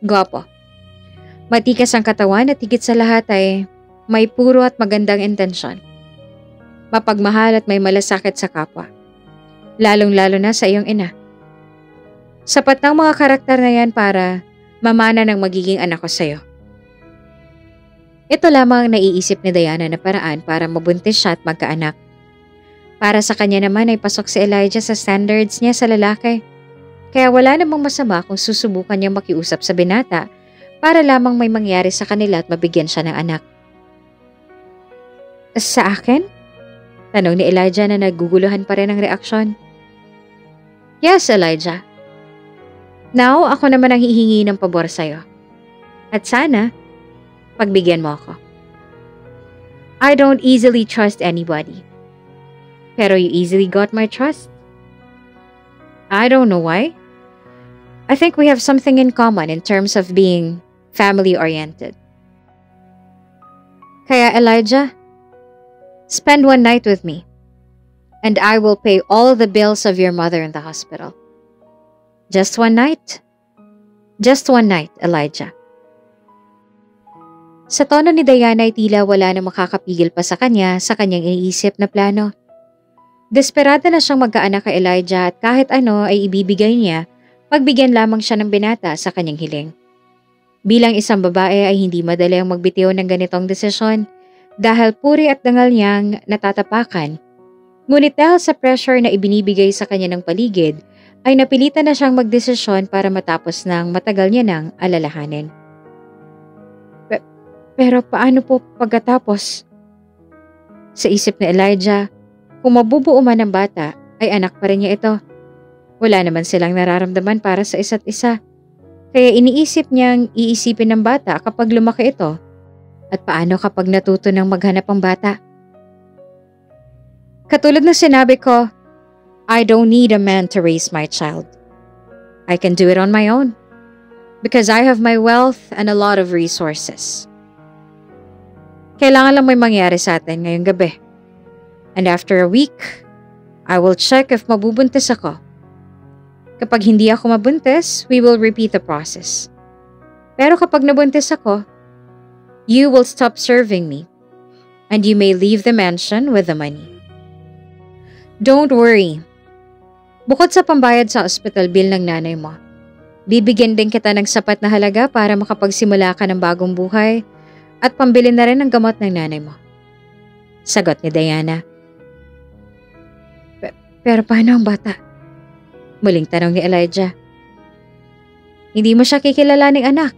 Gwapo. Matikas ang katawan at higit sa lahat ay may puro at magandang intensyon. Mapagmahal at may malasakit sa kapwa. Lalong-lalo na sa iyong ina. Sapat ng mga karakter na yan para mamana ng magiging anak ko sa'yo. Ito lamang ang naiisip ni Diana na paraan para mabuntis siya at magkaanak. Para sa kanya naman ay pasok si Elijah sa standards niya sa lalaki. Kaya wala namang masama kung susubukan niyang makiusap sa binata para lamang may mangyari sa kanila at mabigyan siya ng anak. Sa akin? Tanong ni Elijah na naguguluhan pa rin ang reaksyon. Yes, Elijah. Now, ako naman ang hihingi ng pabor sa'yo. At sana, pagbigyan mo ako. I don't easily trust anybody. Pero you easily got my trust. I don't know why. I think we have something in common in terms of being family-oriented. Kaya Elijah, spend one night with me, and I will pay all the bills of your mother in the hospital. Just one night? Just one night, Elijah. Sa tono ni Diana ay tila wala na makakapigil pa sa kanya sa kanyang iniisip na plano. Desperada na siyang magkaanak kay Elijah at kahit ano ay ibibigay niya pagbigyan lamang siya ng binata sa kanyang hiling. Bilang isang babae ay hindi madali ang magbitiw ng ganitong desisyon dahil puri at dangal niyang natatapakan. Ngunit dahil sa pressure na ibinibigay sa kanya ng paligid ay napilitan na siyang magdesisyon para matapos ng matagal niya nang alalahanin. Pero paano po pagkatapos? Sa isip ni Elijah, kung mabubuo man ang bata, ay anak pa rin niya ito. Wala naman silang nararamdaman para sa isa't isa. Kaya iniisip niyang iisipin ng bata kapag lumaki ito. At paano kapag natuto ng maghanap ang bata? Katulad na sinabi ko, I don't need a man to raise my child. I can do it on my own. Because I have my wealth and a lot of resources. Kailangan lang may mangyari sa atin ngayong gabi. And after a week, I will check if mabubuntis ako. Kapag hindi ako mabuntis, we will repeat the process. Pero kapag nabuntis ako, you will stop serving me. And you may leave the mansion with the money. Don't worry. Bukod sa pambayad sa hospital bill ng nanay mo, bibigyan din kita ng sapat na halaga para makapagsimula ka ng bagong buhay at pambili na rin ang gamot ng nanay mo. Sagot ni Diana. Pero paano ang bata? Muling tanong ni Elijah. Hindi mo siya kikilalaning anak.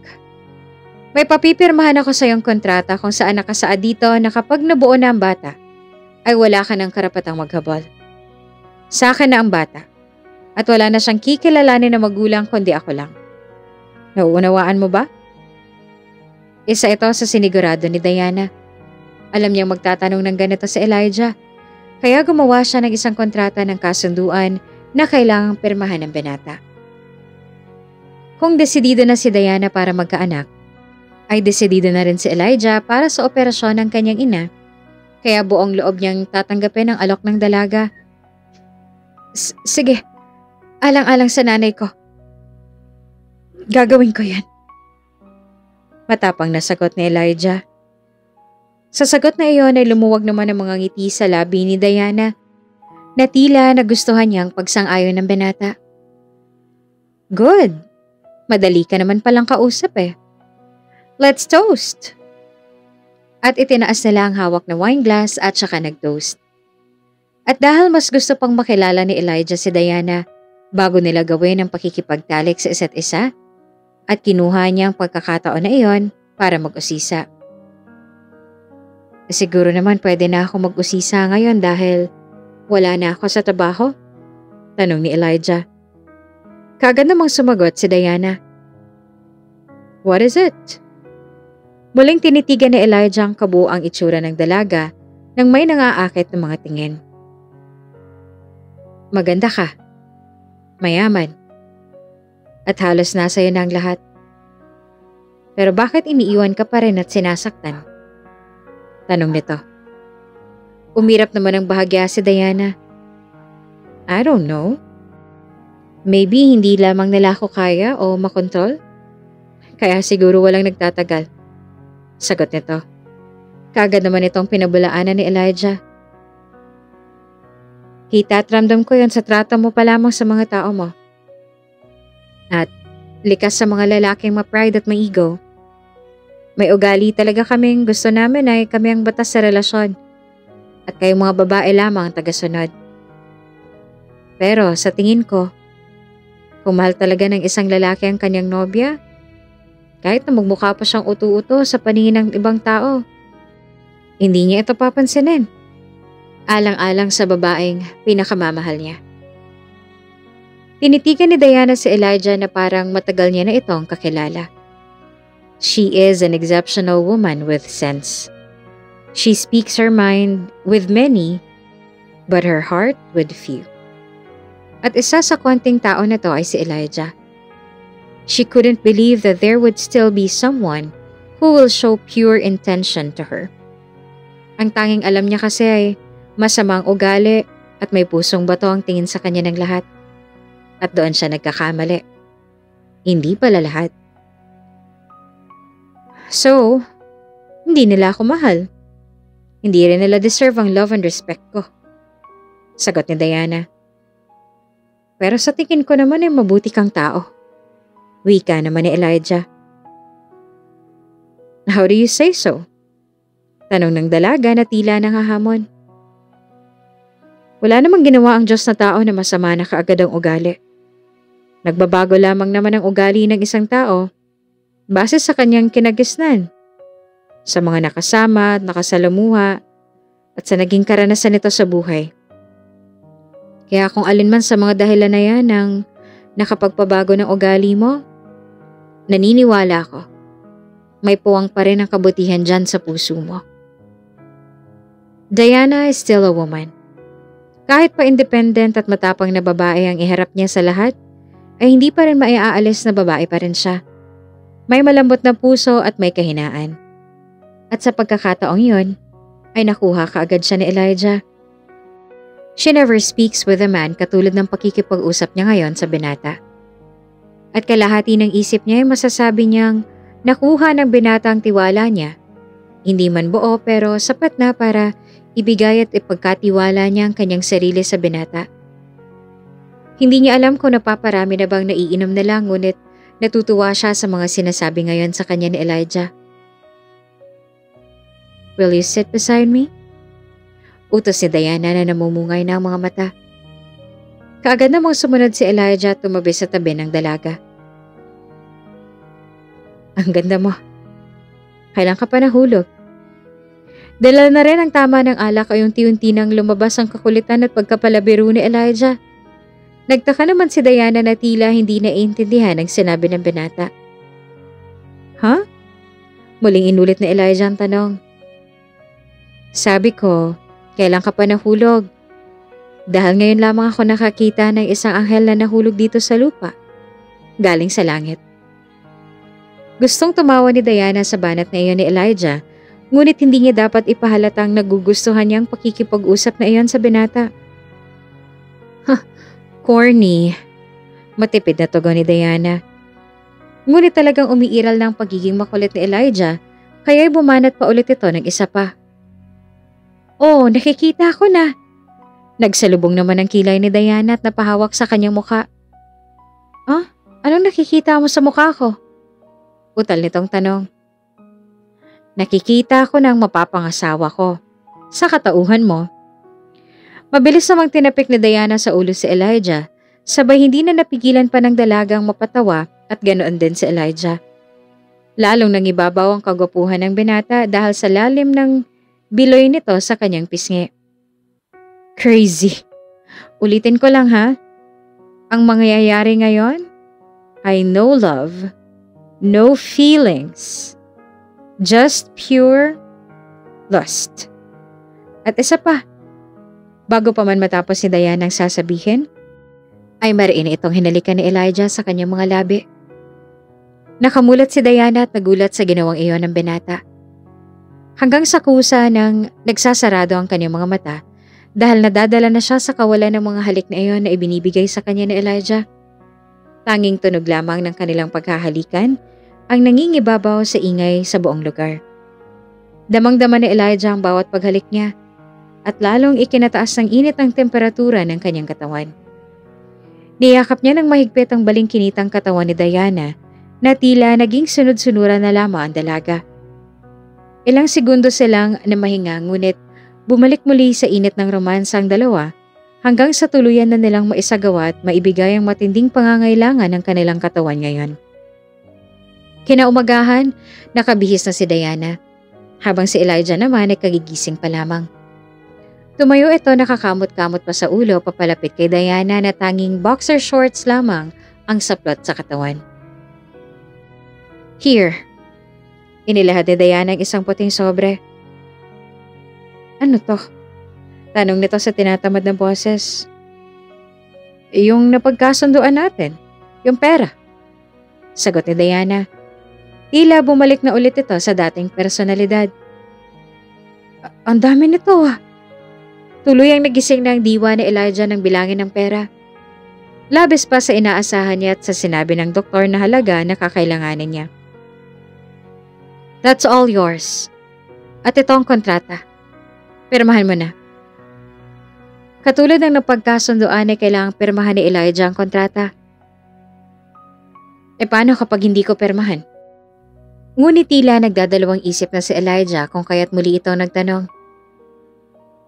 May papipirmahan ako sa iyong kontrata kung saan nakasaad dito na kapag nabuo na ang bata, ay wala ka ng karapatang maghabol. Sa akin na ang bata. At wala na siyang kikilalanin na magulang kundi ako lang. Nauunawaan mo ba? Isa ito sa sinigurado ni Diana. Alam niyang magtatanong ng ganito si Elijah. Kaya gumawa siya ng isang kontrata ng kasunduan na kailangang pirmahan ng binata. Kung desidido na si Diana para magkaanak, ay desidido na rin si Elijah para sa operasyon ng kanyang ina, kaya buong loob niyang tatanggapin ang alok ng dalaga. Sige, alang-alang sa nanay ko. Gagawin ko yan. Matapang na sagot ni Elijah. Sa sagot na iyon ay lumuwag naman ang mga ngiti sa labi ni Diana na tila nagustuhan niyang pagsang-ayon ng binata. Good. Madali ka naman palang kausap eh. Let's toast. At itinaas nila ang hawak na wine glass at saka nag-toast. At dahil mas gusto pang makilala ni Elijah si Diana bago nila gawin ang pakikipagtalik sa isa't isa, at kinuha niya ang pagkakataon na iyon para mag-usisa. Siguro naman pwede na ako mag-usisa ngayon dahil wala na ako sa trabaho? Tanong ni Elijah. Kaagad namang sumagot si Diana. What is it? Muling tinitigan ni Elijah ang kabuuang itsura ng dalaga nang may nangaakit ng mga tingin. Maganda ka. Mayaman. At halos nasa iyo na ang lahat. Pero bakit iniiwan ka pa rin at sinasaktan? Tanong nito. Umirap naman ang bahagya si Diana. I don't know. Maybe hindi lamang nila ako kaya o makontrol? Kaya siguro walang nagtatagal. Sagot nito. Kaagad naman itong pinabulaanan ni Elijah. Kita at ramdam ko yan sa trato mo pa lamang sa mga tao mo. At likas sa mga lalaking ma-pride at ma-ego. May ugali talaga kaming gusto namin ay kami ang batas sa relasyon. At kayong mga babae lamang ang tagasunod. Pero sa tingin ko, kung mahal talaga ng isang lalaki ang kanyang nobya, kahit na magmukha pa siyang utu-uto sa paningin ng ibang tao, hindi niya ito papansinin. Alang-alang sa babaeng pinakamamahal niya. Tinitigan ni Diana si Elijah na parang matagal niya na itong kakilala. She is an exceptional woman with sense. She speaks her mind with many, but her heart with few. At isa sa konting tao na to ay si Elijah. She couldn't believe that there would still be someone who will show pure intention to her. Ang tanging alam niya kasi ay masamang ugali at may pusong bato ang tingin sa kanya ng lahat. At doon siya nagkakamali. Hindi pala lahat. So, hindi nila ako mahal. Hindi rin nila deserve ang love and respect ko. Sagot ni Diana. Pero sa tingin ko naman ay mabuti kang tao. Wika naman ni Elijah. How do you say so? Tanong ng dalaga na tila nanghahamon. Wala namang ginawa ang Diyos na tao na masama na kaagad ang ugali. Nagbabago lamang naman ang ugali ng isang tao base sa kanyang kinagisnan, sa mga nakasama at nakasalamuha at sa naging karanasan nito sa buhay. Kaya kung alin man sa mga dahilan na yan ang nakapagpabago ng ugali mo, naniniwala ako, may puwang pa rin ang kabutihan dyan sa puso mo. Diana is still a woman. Kahit pa independent at matapang na babae ang iharap niya sa lahat, ay hindi pa rin maiaalis na babae pa rin siya. May malambot na puso at may kahinaan. At sa pagkakataong yun, ay nakuha kaagad siya ni Elijah. She never speaks with a man katulad ng pakikipag-usap niya ngayon sa binata. At kalahati ng isip niya ay masasabi niyang nakuha ng binata ang tiwala niya. Hindi man buo pero sapat na para ibigay at ipagkatiwala niya ang kanyang sarili sa binata. Hindi niya alam kung napaparami na bang naiinom na lang ngunit natutuwa siya sa mga sinasabi ngayon sa kanya ni Elijah. Will you sit beside me? Utos ni Diana na namumungay na ang mga mata. Kaagad namang sumunod si Elijah at tumabi sa tabi ng dalaga. Ang ganda mo. Kailan ka pa nahulog? Dala na rin ang tama ng alak ay unti-unti nang lumabas ang kakulitan at pagkapalabiro ni Elijah. Nagtaka naman si Diana na tila hindi naiintindihan ang sinabi ng binata. Huh? Muling inulit ni Elijah ang tanong. Sabi ko, kailan ka pa nahulog? Dahil ngayon lamang ako nakakita ng isang anghel na nahulog dito sa lupa, galing sa langit. Gustong tumawa ni Diana sa banat na iyon ni Elijah, ngunit hindi niya dapat ipahalatang nagugustuhan niyang pakikipag-usap na iyon sa binata. Corny. Matipid na tugon ni Diana. Ngunit talagang umiiral ng pagiging makulit ni Elijah, kaya'y bumanat pa ulit ito ng isa pa. Oh, nakikita ko na. Nagsalubong naman ang kilay ni Diana at napahawak sa kanyang mukha. Anong nakikita mo sa mukha ko? Utal nitong tanong. Nakikita ko ng mapapangasawa ko. Sa katauhan mo. Mabilis namang tinapik ni Diana sa ulo si Elijah, sabay hindi na napigilan pa ng dalagang mapatawa at ganoon din si Elijah. Lalong nangibabaw ang kagwapuhan ng binata dahil sa lalim ng biloy nito sa kanyang pisngi. Crazy. Ulitin ko lang ha. Ang mangyayari ngayon ay no love, no feelings, just pure lust. At isa pa, bago pa man matapos ni Diana ang sasabihin, ay mariin itong hinalikan ni Elijah sa kanyang mga labi. Nakamulat si Diana at nagulat sa ginawang iyon ng binata. Hanggang sa kusa nang nagsasarado ang kanyang mga mata dahil nadadala na siya sa kawalan ng mga halik na iyon na ibinibigay sa kanya ni Elijah. Tanging tunog lamang ng kanilang pagkahalikan ang nangingibabaw sa ingay sa buong lugar. Damang-dama ni Elijah ang bawat paghalik niya at lalong ikinataas ng init ang temperatura ng kanyang katawan. Niyakap niya ng mahigpit ang balingkinitang katawan ni Diana na tila naging sunod-sunuran na lamang ang dalaga. Ilang segundo silang namahinga ngunit bumalik muli sa init ng romansa ang dalawa hanggang sa tuluyan na nilang maisagawa at maibigay ang matinding pangangailangan ng kanilang katawan ngayon. Kinaumagahan, nakabihis na si Diana, habang si Elijah naman ay kagigising pa lamang. Tumayo ito nakakamot-kamot pa sa ulo papalapit kay Diana na tanging boxer shorts lamang ang saplot sa katawan. Here. Inilahad ni Diana ang isang puting sobre. Ano to? Tanong nito sa tinatamad na boses. Yung napagkasunduan natin. Yung pera. Sagot ni Diana. Tila bumalik na ulit ito sa dating personalidad. Ang dami nito ah. Tuloy ang nagising ng diwa ni Elijah ng bilangin ng pera. Labis pa sa inaasahan niya at sa sinabi ng doktor na halaga na kakailanganin niya. That's all yours. At ito ang kontrata. Pirmahan mo na. Katulad ng napagkasunduan ay kailangang pirmahan ni Elijah ang kontrata. E paano kapag hindi ko pirmahan? Ngunit tila nagdadalawang isip na si Elijah kung kaya't muli ito nagtanong.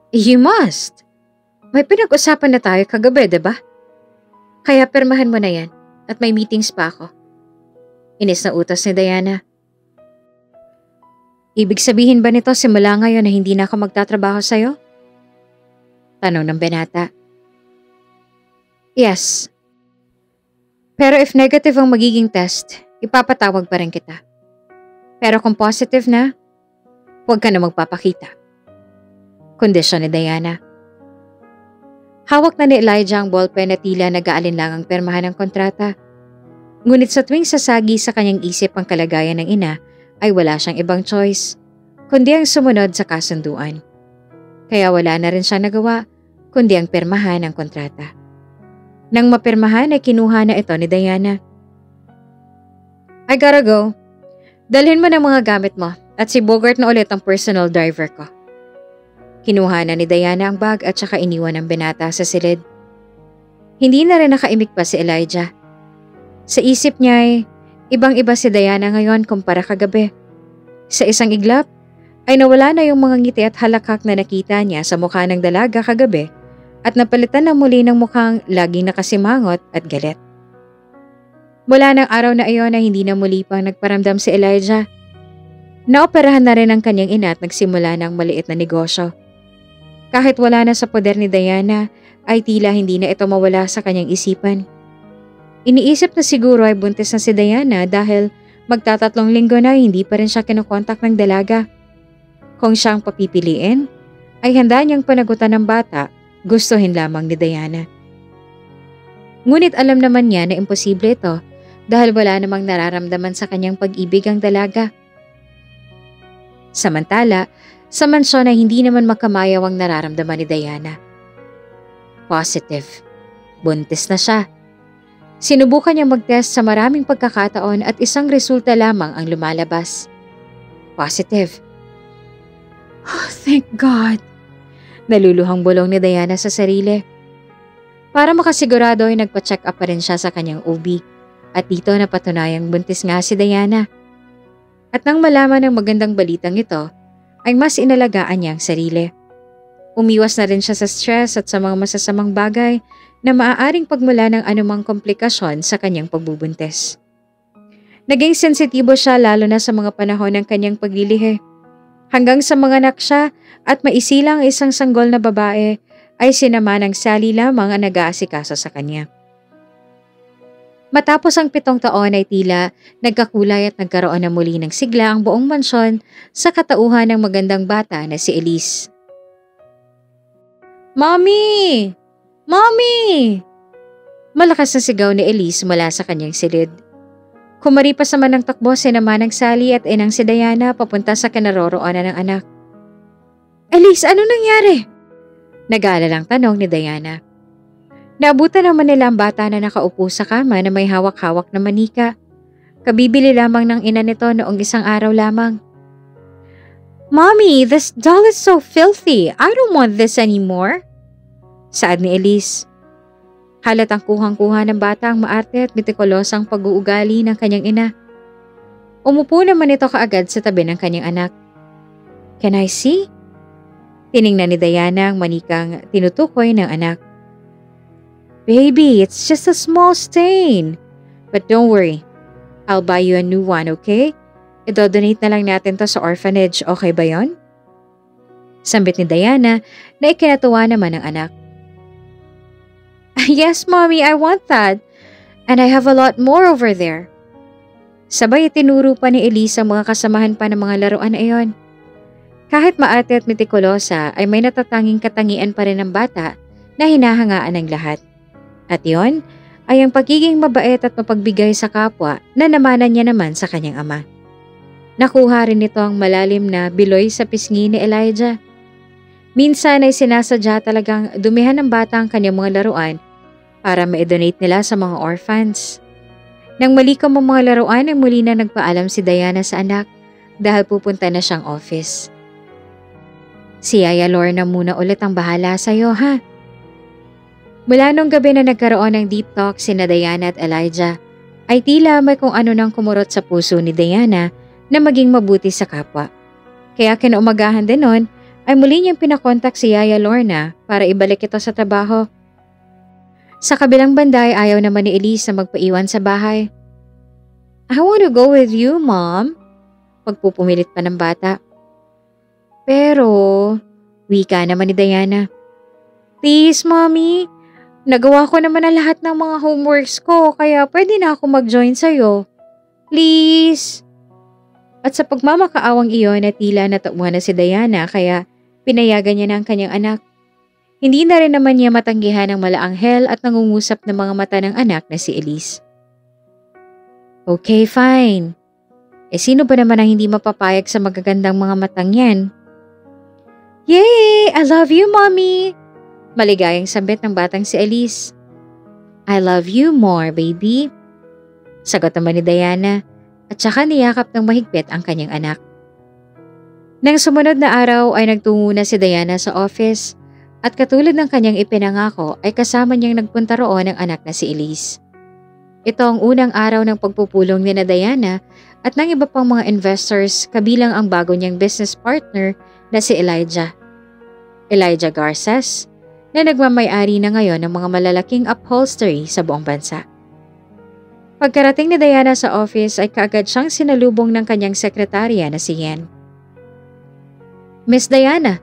You must. May pinag-usapan na tayo kagabi, diba? Kaya pirmahan mo na yan at may meetings pa ako. Inis na utos ni Diana. Ibig sabihin ba nito simula ngayon na hindi na ako magtatrabaho sa'yo? Tanong ng binata. Yes. Pero if negative ang magiging test, ipapatawag pa rin kita. Pero kung positive na, huwag ka na magpapakita. Kondisyon ni Diana. Hawak na ni Elijah ang ballpen na tila nag-aalinlangang permahan ng kontrata. Ngunit sa tuwing sasagi sa kanyang isip ang kalagayan ng ina, ay wala siyang ibang choice, kundi ang sumunod sa kasunduan. Kaya wala na rin siyang nagawa, kundi ang pirmahan ng kontrata. Nang mapirmahan ay kinuha na ito ni Diana. I gotta go. Dalhin mo ng mga gamit mo at si Bogart na ulit ang personal driver ko. Kinuha na ni Diana ang bag at saka iniwan ang binata sa silid. Hindi na rin nakaimik pa si Elijah. Sa isip niya ay ibang-iba si Diana ngayon kumpara kagabi. Sa isang iglap, ay nawala na yung mga ngiti at halakhak na nakita niya sa mukha ng dalaga kagabi at napalitan na muli ng mukhang laging nakasimangot at galit. Mula ng araw na iyon ay hindi na muli pang nagparamdam si Elijah. Naoperahan na rin ang kanyang ina at nagsimula ng maliit na negosyo. Kahit wala na sa poder ni Diana, ay tila hindi na ito mawala sa kanyang isipan. Iniisip na siguro ay buntis na si Diana dahil magtatatlong linggo na hindi pa rin siya kinukontak ng dalaga. Kung siyang papipiliin, ay handa niyang panagutan ng bata Gustuhin lamang ni Diana. Ngunit alam naman niya na imposible ito dahil wala namang nararamdaman sa kanyang pag-ibig ang dalaga. Samantala, sa mansyon ay hindi naman makamayaw ang nararamdaman ni Diana. Positive. Buntis na siya. Sinubukan niya mag-test sa maraming pagkakataon at isang resulta lamang ang lumalabas. Positive. Oh, thank God! Naluluhang bulong ni Diana sa sarili. Para makasigurado ay nagpa-check up pa rin siya sa kanyang OB at dito napatunayang buntis nga si Diana. At nang malaman ng magandang balitang ito, ay mas inalagaan niya ang sarili. Umiwas na rin siya sa stress at sa mga masasamang bagay na maaaring pagmula ng anumang komplikasyon sa kanyang pagbubuntis. Naging sensitibo siya lalo na sa mga panahon ng kanyang paglilihi. Hanggang sa mga anak siya at maisilang isang sanggol na babae ay sinama ng Sally lamang ang nag-aasikaso sa kanya. Matapos ang 7 taon ay tila nagkakulay at nagkaroon na muli ng sigla ang buong mansyon sa katauhan ng magandang bata na si Elise. Mommy! Mommy! Malakas na sigaw ni Elise mula sa kanyang silid. Kumaripas naman ng takbo sinama ng Sally at inang si Diana papunta sa kinaroroonan ng anak. Elise, ano nangyari? Nag-aalalang tanong ni Diana. Naabutan naman nila ang bata na nakaupo sa kama na may hawak-hawak na manika. Kabibili lamang ng ina nito noong isang araw lamang. Mommy, this doll is so filthy. I don't want this anymore. Saad ni Elise. Halatang kuhang-kuha ng bata ang maarte at metikulosang pag-uugali ng kanyang ina. Umupo naman ito kaagad sa tabi ng kanyang anak. Can I see? Tiningnan ni Diana ang manikang tinutukoy ng anak. Baby, it's just a small stain. But don't worry. I'll buy you a new one, okay? Idodonate na lang natin to sa orphanage, okay ba yon? Sambit ni Diana na ikinatuwa naman ng anak. Yes, Mommy, I want that. And I have a lot more over there. Sabay tinuro pa ni Elise ang mga kasamahan pa ng mga laruan na iyon. Kahit maarte at metikulosa ay may natatanging katangian pa rin ng bata na hinahangaan ng lahat. At yon ay ang pagiging mabait at mapagbigay sa kapwa na namanan niya naman sa kanyang ama. Nakuha rin nito ang malalim na biloy sa pisngi ni Elijah. Minsan ay sinasadya talagang dumihan ng bata ang kanyang mga laruan para ma-donate nila sa mga orphans. Nang malikom ang mga laruan ay muli na nagpaalam si Diana sa anak dahil pupunta na siyang office. Si Yaya Lorna muna ulit ang bahala sa'yo, ha? Mula nung gabi na nagkaroon ng deep talk sina Diana at Elijah, ay tila may kung ano nang kumurot sa puso ni Diana na maging mabuti sa kapwa. Kaya kinaumagahan din nun ay muli niyang pinakontak si Yaya Lorna para ibalik ito sa trabaho. Sa kabilang banda ay ayaw naman ni Elise na magpaiwan sa bahay. I want to go with you, Mom. Pagpupumilit pa ng bata. Pero, wika naman ni Diana. Please, Mommy. Nagawa ko naman ang lahat ng mga homeworks ko kaya pwede na ako mag-join sa'yo. Please. At sa pagmamakaawang iyon na tila natauhan na si Diana kaya pinayagan niya na ang kanyang anak. Hindi na rin naman niya matanggihan ang malaanghel at nangungusap ng mga mata ng anak na si Elise. Okay, fine. Sino ba naman ang hindi mapapayag sa magagandang mga matang yan? Yay! I love you, Mommy! Maligayang sambit ng batang si Elise. I love you more, baby. Sagot naman ni Diana at saka niyakap ng mahigpit ang kanyang anak. Nang sumunod na araw ay nagtungo na si Diana sa office at katulad ng kanyang ipinangako ay kasama niyang nagpunta roon ang anak na si Elise. Ito ang unang araw ng pagpupulong ni Diana at ng iba pang mga investors kabilang ang bago niyang business partner na si Elijah. Elijah Garces na nagmamay-ari na ngayon ng mga malalaking upholstery sa buong bansa. Pagkarating ni Diana sa office ay kaagad siyang sinalubong ng kanyang sekretarya na si Yen. Miss Diana,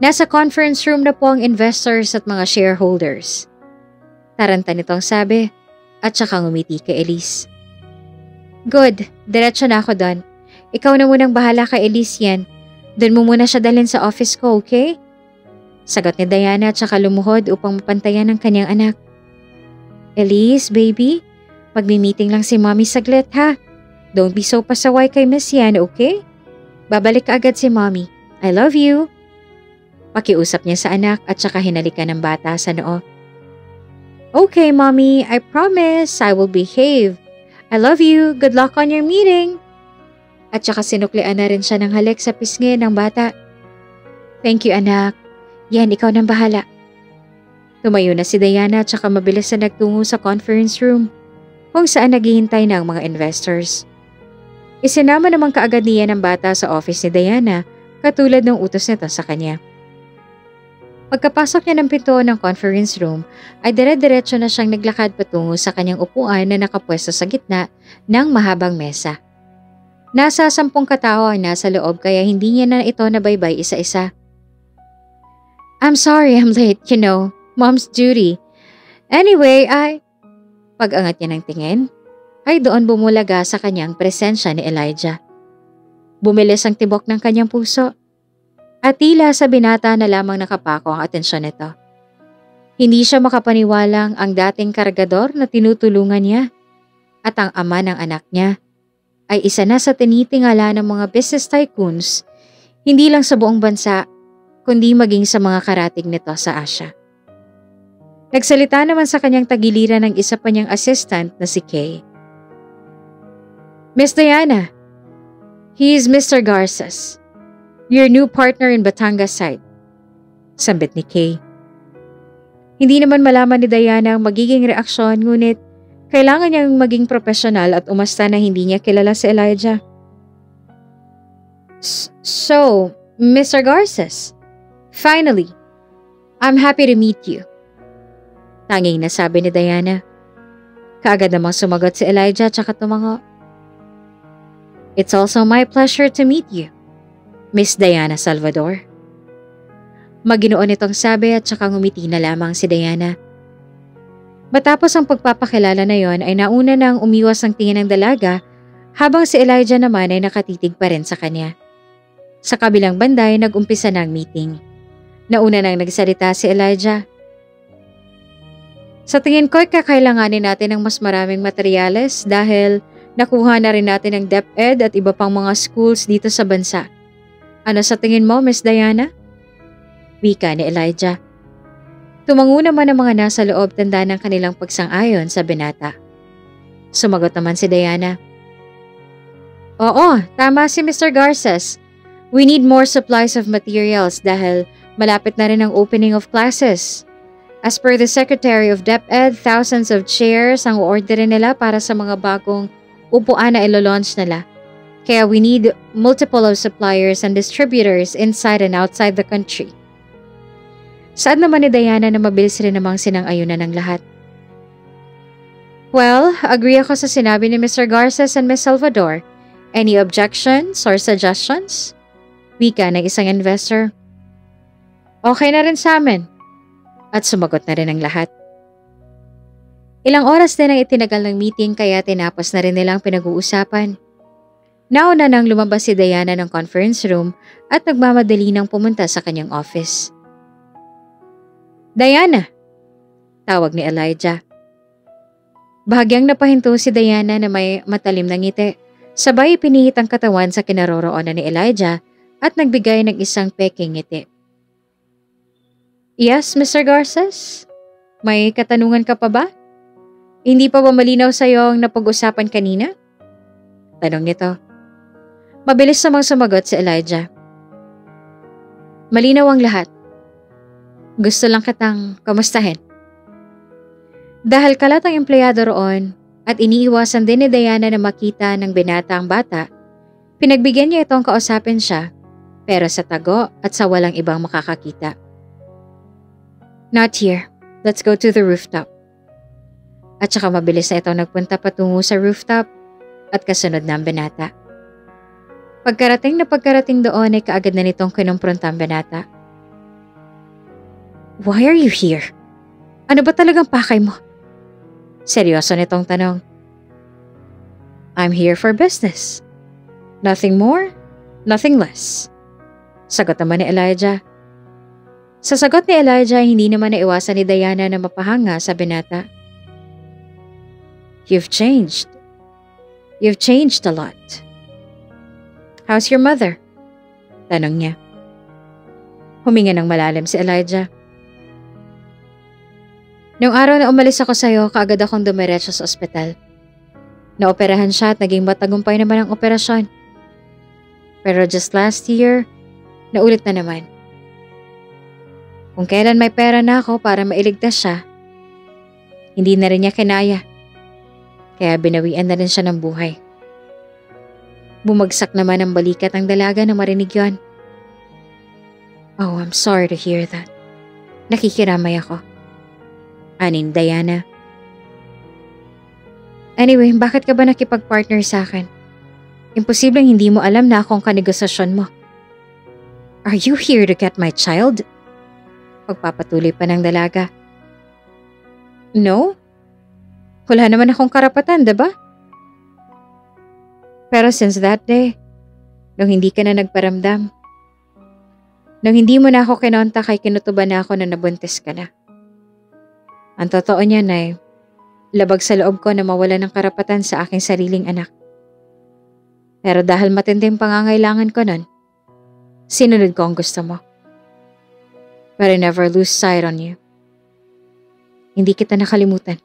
nasa conference room na po ang investors at mga shareholders. Taranta nitong sabi at saka ngumiti kay Elise. Good, diretso na ako doon. Ikaw na munang bahala kay Elise yan. Doon mo muna siya dalhin sa office ko, okay? Sagot ni Diana at saka lumuhod upang mapantayan ang kanyang anak. Elise, baby, magmi-meeting lang si mommy saglit ha. Don't be so pasaway kay Miss Yan, okay? Babalik ka agad si mommy. I love you. Pakiusap niya sa anak at saka hinalikan ng bata sa noo. Okay, mommy, I promise I will behave. I love you. Good luck on your meeting. At saka sinuklian na rin siya ng halik sa pisngi ng bata. Thank you, anak. Yan, ikaw nang bahala. Tumayo na si Diana at saka mabilis na nagtungo sa conference room kung saan naghihintay na ang mga investors. Isinama naman kaagad niya ng bata sa office ni Diana katulad ng utos nito sa kanya. Pagkapasok niya ng pinto ng conference room ay dire-diretso na siyang naglakad patungo sa kanyang upuan na nakapwesto sa gitna ng mahabang mesa. Nasa 10 katao ang nasa loob kaya hindi niya na ito nabaybay isa-isa. I'm sorry I'm late, you know. Mom's duty. Anyway, Pag-angat niya ng tingin, ay doon bumulaga sa kanyang presensya ni Elijah. Bumilis ang tibok ng kanyang puso. At tila sa binata na lamang nakapako ang atensyon nito. Hindi siya makapaniwalang ang dating kargador na tinutulungan niya at ang ama ng anak niya ay isa na sa tinitingala ng mga business tycoons, hindi lang sa buong bansa, kundi maging sa mga karating nito sa Asia. Nagsalita naman sa kanyang tagiliran ng isa pa niyang assistant na si Kay. Miss Diana, he is Mr. Garces, your new partner in Batangas side. Sambit ni Kay. Hindi naman malaman ni Diana ang magiging reaksyon ngunit kailangan niyang maging profesional at umasta na hindi niya kilala si Elijah. So, Mr. Garces, finally, I'm happy to meet you. Tanging nasabi ni Diana. Kaagad namang sumagot si Elijah at saka tumango. It's also my pleasure to meet you, Miss Diana Salvador. Maginoon itong sabi at saka ngumiti na lamang si Diana. Matapos ang pagpapakilala na yon ay nauna nang umiwas ang tingin ng dalaga habang si Elijah naman ay nakatitig pa rin sa kanya. Sa kabilang banda ay nag-umpisa na ang meeting. Nauna nang nagsalita si Elijah. Sa tingin ko ay kakailanganin natin ng mas maraming materyales dahil nakuha na rin natin ang DepEd at iba pang mga schools dito sa bansa. Ano sa tingin mo, Miss Diana? Wika ni Elijah. Tumango naman ang mga nasa loob tanda ng kanilang pagsang-ayon sa binata. Sumagot naman si Diana. Oo, tama si Mr. Garces. We need more supplies of materials dahil malapit na rin ang opening of classes. As per the Secretary of DepEd, thousands of chairs ang orderin nila para sa mga bagong upuan na ilo-launch nila. Kaya we need multiple of suppliers and distributors inside and outside the country. Saad naman ni Diana na mabilis rin namang sinang-ayunan ng lahat. Well, agree ako sa sinabi ni Mr. Garces and Miss Salvador. Any objections or suggestions? Wika ng isang investor. Okay na rin sa amin. At sumagot na rin ang lahat. Ilang oras din ang itinagal ng meeting kaya tinapos na rin nilang pinag-uusapan. Nauna nang lumabas si Diana ng conference room at nagmamadali nang pumunta sa kanyang office. Diana! Tawag ni Elijah. Bahagyang napahinto si Diana na may matalim na ngiti. Sabay pinihit ang katawan sa kinaroroonan ni Elijah at nagbigay ng isang peking ngiti. Yes, Mr. Garces? May katanungan ka pa ba? Hindi pa ba malinaw sa'yo ang napag-usapan kanina? Tanong nito. Mabilis namang sumagot si Elijah. Malinaw ang lahat. Gusto lang kitang kamustahin. Dahil kalat ang empleyado roon at iniiwasan din ni Diana na makita ng binata ang bata, pinagbigyan niya itong kausapin siya pero sa tago at sa walang ibang makakakita. Not here. Let's go to the rooftop. At saka mabilis na itong nagpunta patungo sa rooftop at kasunod na ang binata. Pagkarating doon ay kaagad na nitong kinumpronta ang binata. Why are you here? Ano ba talagang pakay mo? Seryoso nitong tanong. I'm here for business. Nothing more, nothing less. Sagot naman ni Elijah. Sa sagot ni Elijah, hindi naman naiwasan ni Diana na mapahanga sa binata. You've changed. You've changed a lot. How's your mother? Tanong niya. Huminga ng malalim si Elijah. Noong araw na umalis ako sa'yo, kaagad akong dumiretso sa ospital. Naoperahan siya at naging matagumpay naman ang operasyon. Pero just last year, naulit na naman. Kung kailan may pera na ako para mailigtas siya, hindi na rin niya kinaya. Kaya binawian na rin siya ng buhay. Bumagsak naman ang balikat ng dalaga na marinig yon. Oh, I'm sorry to hear that. Nakikiramay ako. Aning Diana. Anyway, bakit ka ba nakipag-partner sa akin? Imposibleng hindi mo alam na akong kanegosasyon mo. Are you here to get my child? Pagpapatuloy pa ng dalaga. No? Wala naman akong karapatan, diba? Pero since that day, nung hindi ka na nagparamdam, nung hindi mo na ako kinontak ay kinutuban na ako na nabuntis ka na. Ang totoo niyan ay, labag sa loob ko na mawala ng karapatan sa aking sariling anak. Pero dahil matinding pangangailangan ko nun, sinunod ko ang gusto mo. But I never lose sight on you. Hindi kita nakalimutan.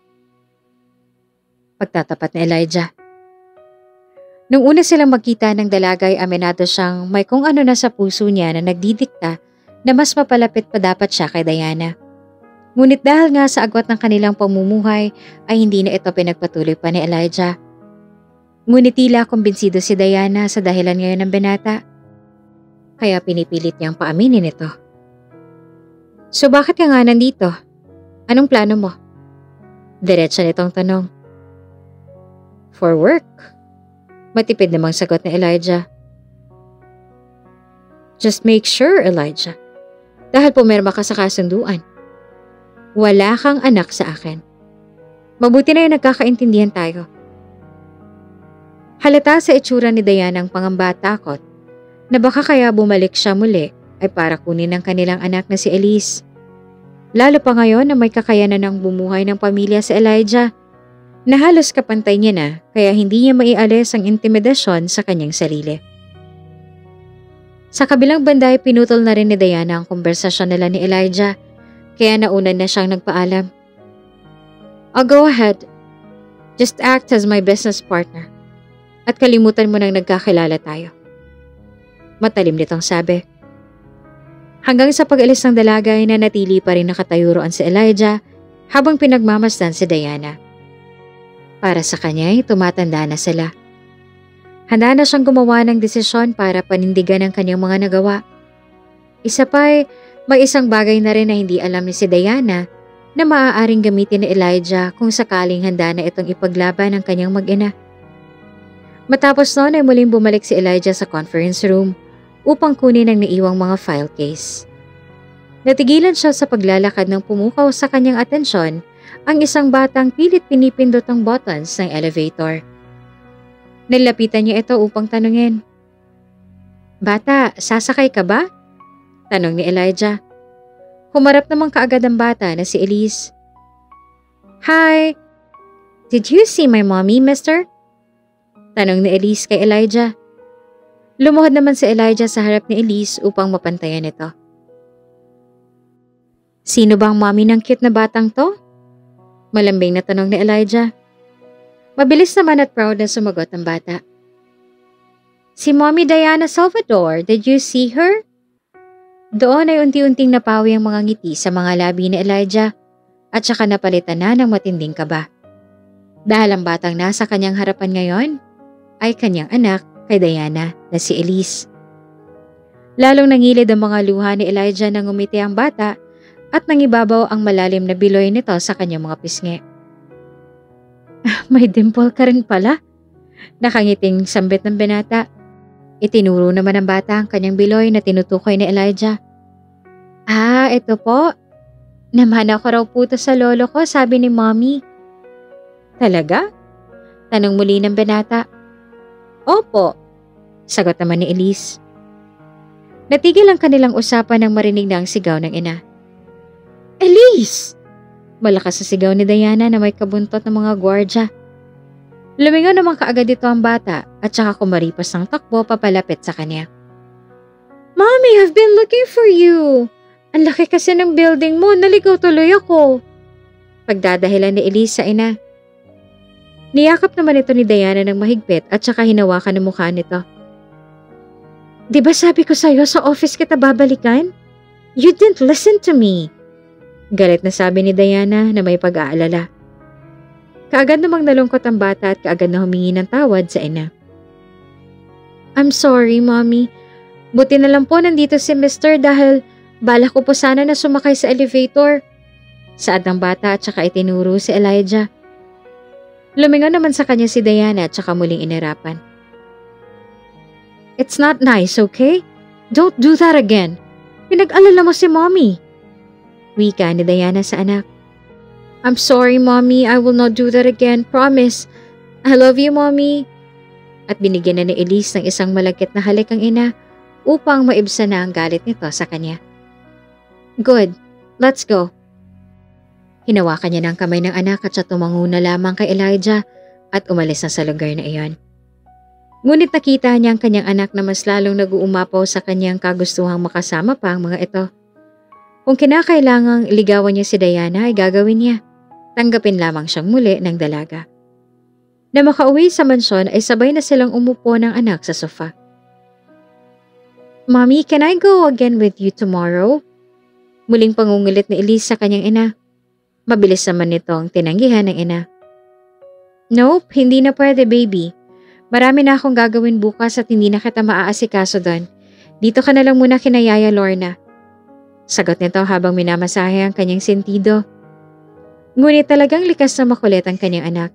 Pagtatapat ni Elijah. Nung una silang magkita ng dalaga ay aminado siyang may kung ano na sa puso niya na nagdidikta na mas mapalapit pa dapat siya kay Diana. Ngunit dahil nga sa agwat ng kanilang pamumuhay ay hindi na ito pinagpatuloy pa ni Elijah. Ngunit tila kumbinsido si Diana sa dahilan ngayon ng binata. Kaya pinipilit niyang paaminin ito. So bakit ka nga nandito? Anong plano mo? Diretso nitong tanong. For work. Matipid namang sagot ni Elijah. Just make sure, Elijah. Dahil pumirma ka sa kasunduan. Wala kang anak sa akin. Mabuti na yung nagkakaintindihan tayo. Halata sa itsura ni Diana ang pangamba at takot na baka kaya bumalik siya muli ay para kunin ang kanilang anak na si Elise. Lalo pa ngayon na may kakayanan ng bumuhay ng pamilya sa Elijah na halos kapantay niya na kaya hindi niya maialis ang intimidasyon sa kanyang sarili. Sa kabilang banda ay pinutol na rin ni Diana ang konversasyon nila ni Elijah kaya naunan na siyang nagpaalam. I'll go ahead. Just act as my business partner. At kalimutan mo nang nagkakilala tayo. Matalim nitong sabi. Hanggang sa pag-alis ng dalaga ay nanatili pa rin nakatayo roon si Elijah habang pinagmamasdan si Diana. Para sa kanya ay tumatanda na sila. Handa na siyang gumawa ng desisyon para panindigan ang kanyang mga nagawa. Isa pa ay may isang bagay na rin na hindi alam ni si Diana na maaaring gamitin ni Elijah kung sakaling handa na itong ipaglaban ng kanyang mag-ina. Matapos noon ay muling bumalik si Elijah sa conference room upang kunin ang naiwang mga file case. Natigilan siya sa paglalakad ng pumukaw sa kanyang atensyon ang isang batang pilit pinipindot ang buttons ng elevator. Nilapitan niya ito upang tanungin. Bata, sasakay ka ba? Tanong ni Elijah. Humarap naman kaagad ang bata na si Elise. Hi! Did you see my mommy, mister? Tanong ni Elise kay Elijah. Lumuhod naman si Elijah sa harap ni Elise upang mapantayan ito. Sino bang mommy ng cute na batang to? Malambing na tanong ni Elijah. Mabilis naman at proud na sumagot ang bata. Si Mommy Diana Salvador, did you see her? Doon ay unti-unting napawi ang mga ngiti sa mga labi ni Elijah at saka napalitan na ng matinding kaba. Dahil ang batang nasa kanyang harapan ngayon ay kanyang anak kay Diana na si Elise. Lalong nangilid ang mga luha ni Elijah nang umiti ang bata at nangibabaw ang malalim na biloy nito sa kanyang mga pisngi. May dimple ka rin pala. Nakangiting sambit ng binata. Itinuro naman ng bata ang kanyang biloy na tinutukoy ni Elijah. Ah, ito po. Namana ko raw po ito sa lolo ko, sabi ni Mommy. Talaga? Tanong muli ng binata. Opo, sagot naman ni Elise. Natigil ang kanilang usapan nang marinig na ang sigaw ng ina. Elise! Malakas sa sigaw ni Diana na may kabuntot ng mga gwardya. Lumingaw naman kaagad ito ang bata at saka kumaripas ng takbo papalapit sa kanya. Mommy, I've been looking for you. Ang laki kasi ng building mo, naligaw tuloy ako. Pagdadahilan ni Elise sa ina. Niyakap naman ito ni Diana ng mahigpit at saka hinawakan ang mukha nito. Di ba sabi ko sa'yo sa office kita babalikan? You didn't listen to me. Galit na sabi ni Diana na may pag-aalala. Kaagad namang nalungkot ang bata at kaagad na humingi ng tawad sa ina. I'm sorry, Mommy. Buti na lang po nandito si Mr. dahil balak ko po sana na sumakay sa elevator. Saad ng bata at saka itinuro si Elijah. Lumingon naman sa kanya si Diana at saka muling inirapan. It's not nice, okay? Don't do that again. Pinag-alala mo si Mommy. Wika ni Diana sa anak. I'm sorry, Mommy. I will not do that again. Promise. I love you, Mommy. At binigyan na ni Elise ng isang malagkit na halik ang ina upang maibsan na ang galit nito sa kanya. Good. Let's go. Hinawakan niya ng kamay ng anak at siya tumango na lamang kay Elijah at umalis na sa lugar na iyon. Ngunit nakita niya ang kanyang anak na mas lalong nag-uumapaw sa kanyang kagustuhang makasama pa ang mga ito. Kung kinakailangang ligawan niya si Diana ay gagawin niya. Tanggapin lamang siyang muli ng dalaga. Na makauwi sa mansyon ay sabay na silang umupo ng anak sa sofa. Mommy, can I go again with you tomorrow? Muling pangungulit ni Elise sa kanyang ina. Mabilis naman nitong tinanggihan ng ina. Nope, hindi na pwede, baby. Marami na akong gagawin bukas at hindi na kita maaasikaso doon. Dito ka na lang muna kina Yaya Lorna. Sagot nito habang minamasahe ang kanyang sentido. Ngunit talagang likas na makulit ang kanyang anak.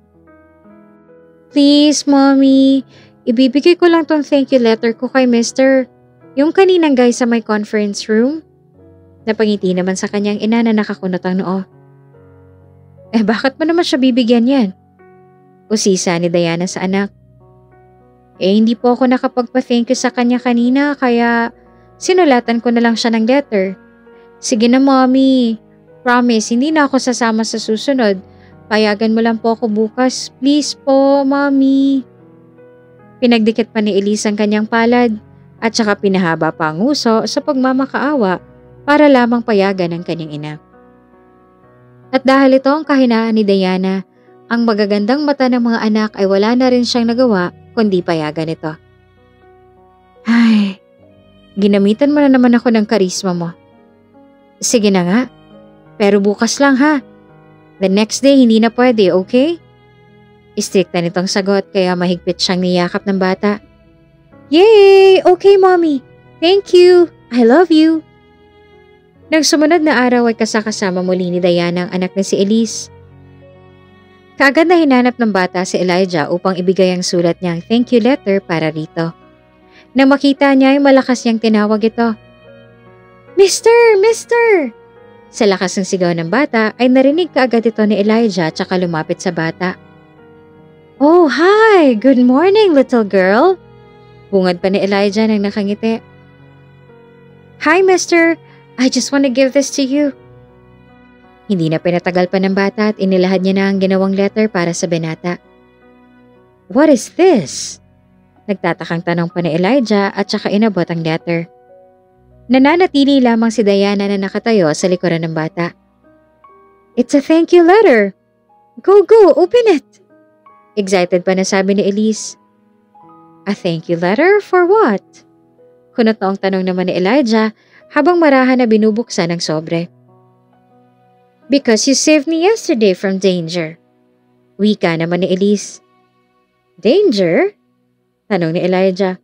Please, Mommy. Ibibigay ko lang tong thank you letter ko kay Mr. Yung kaninang guy sa my conference room. Napangiti naman sa kanyang ina na nakakunot ang noo. Bakit mo naman siya bibigyan yan? Usisa ni Diana sa anak. Hindi po ako nakapagpa-thank you sa kanya kanina kaya sinulatan ko na lang siya ng letter. Sige na, Mommy. Promise, hindi na ako sasama sa susunod. Payagan mo lang po ako bukas. Please po, Mommy. Pinagdikit pa ni Elise ang kanyang palad at saka pinahaba pa ang uso sa pagmamakaawa para lamang payagan ang kanyang ina. At dahil ito ang kahinaan ni Diana, ang magagandang mata ng mga anak ay wala na rin siyang nagawa kundi payagan ito. Ay, ginamitan mo na naman ako ng karisma mo. Sige na nga. Pero bukas lang ha. The next day hindi na pwede, okay? Istrikta nitong sagot kaya mahigpit siyang niyakap ng bata. Yay! Okay, Mommy. Thank you. I love you. Nang sumunod na araw ay kasakasama muli ni Diana ang anak na si Elise. Kaagad na hinanap ng bata si Elijah upang ibigay ang sulat niyang thank you letter para rito. Nang makita niya ay malakas niyang tinawag ito. Mister! Mister! Sa lakas ng sigaw ng bata ay narinig kaagad ito ni Elijah at saka lumapit sa bata. Oh, hi! Good morning, little girl! Bungad pa ni Elijah nang nakangiti. Hi, mister! I just want to give this to you. Hindi na pinatagal pa ng bata at inilahad niya na ang ginawang letter para sa binata. What is this? Nagtatakang tanong pa ni Elijah at saka inabot ang letter. Nananatili lamang si Diana na nakatayo sa likuran ng bata. It's a thank you letter. Go, open it. Excited pa na sabi ni Elise. A thank you letter for what? Kunot na ang tanong naman ni Elijah habang marahan na binubuksan ang sobre. Because you saved me yesterday from danger. Wika naman ni Elise. Danger? Tanong ni Elijah.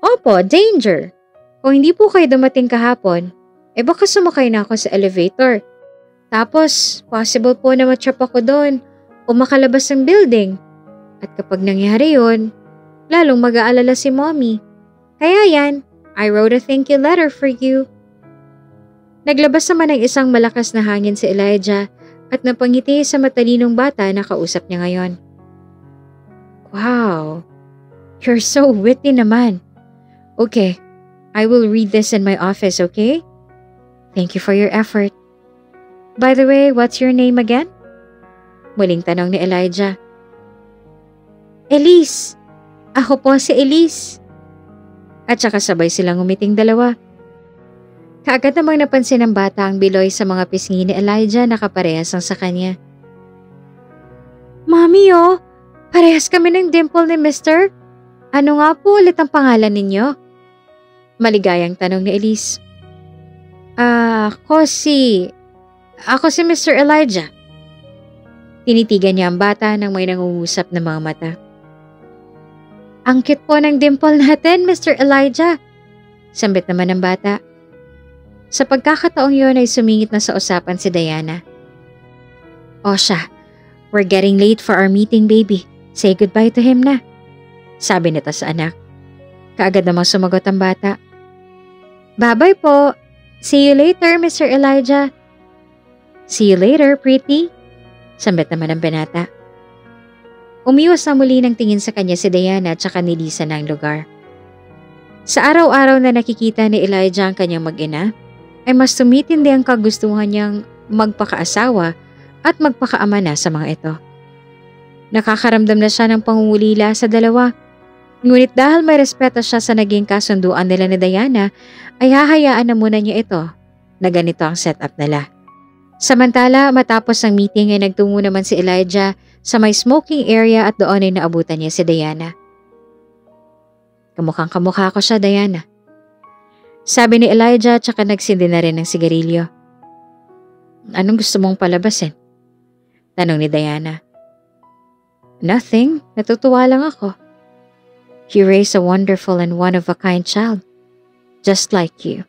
Opo, danger. Kung hindi po kayo dumating kahapon, baka sumakay na ako sa elevator. Tapos, possible po na matrap ako doon o makalabas ng building. At kapag nangyari yun, lalong mag-aalala si Mommy. Kaya yan, I wrote a thank you letter for you. Naglabas naman ng isang malakas na hangin si Elijah at napangiti sa matalinong bata na kausap niya ngayon. Wow, you're so witty naman. Okay, I will read this in my office, okay? Thank you for your effort. By the way, what's your name again? Muling tanong ni Elijah. Elise. Ako po si Elise. At saka sabay silang umiting dalawa. Kaagad namang napansin ng bata ang biloy sa mga pisngi ni Elijah na kaparehas ang sa kanya. Mami parehas kami ng dimple ni Mister. Ano nga po ulit ang pangalan ninyo? Maligayang tanong ni Elise. Ako si Mr. Elijah. Tinitigan niya ang bata nang may nangungusap na mga mata. Ang cute po ng dimple natin, Mr. Elijah. Sambit naman ng bata. Sa pagkakataong yun ay sumingit na sa usapan si Diana. O siya, we're getting late for our meeting, baby. Say goodbye to him na. Sabi nito sa anak. Kaagad namang sumagot ang bata. Bye-bye po. See you later, Mr. Elijah. See you later, pretty. Sambit naman ang binata. Umiwas na muli ng tingin sa kanya si Diana at saka nilisan ng lugar. Sa araw-araw na nakikita ni Elijah ang kanyang mag-ina, ay mas tumitindi ang kagustuhan niyang magpakaasawa at magpakaama na sa mga ito. Nakakaramdam na siya ng pangungulila sa dalawa. Ngunit dahil may respeto siya sa naging kasunduan nila ni Diana, ay hahayaan na muna niya ito na ganito ang setup nila. Samantala, matapos ang meeting ay nagtungo naman si Elijah sa may smoking area at doon ay naabutan niya si Diana. Kamukhang kamukha ko siya, Diana. Sabi ni Elijah tsaka nagsindi na rin ng sigarilyo. Anong gusto mong palabasin? Tanong ni Diana. Nothing, natutuwa lang ako. You raised a wonderful and one-of-a-kind child, just like you.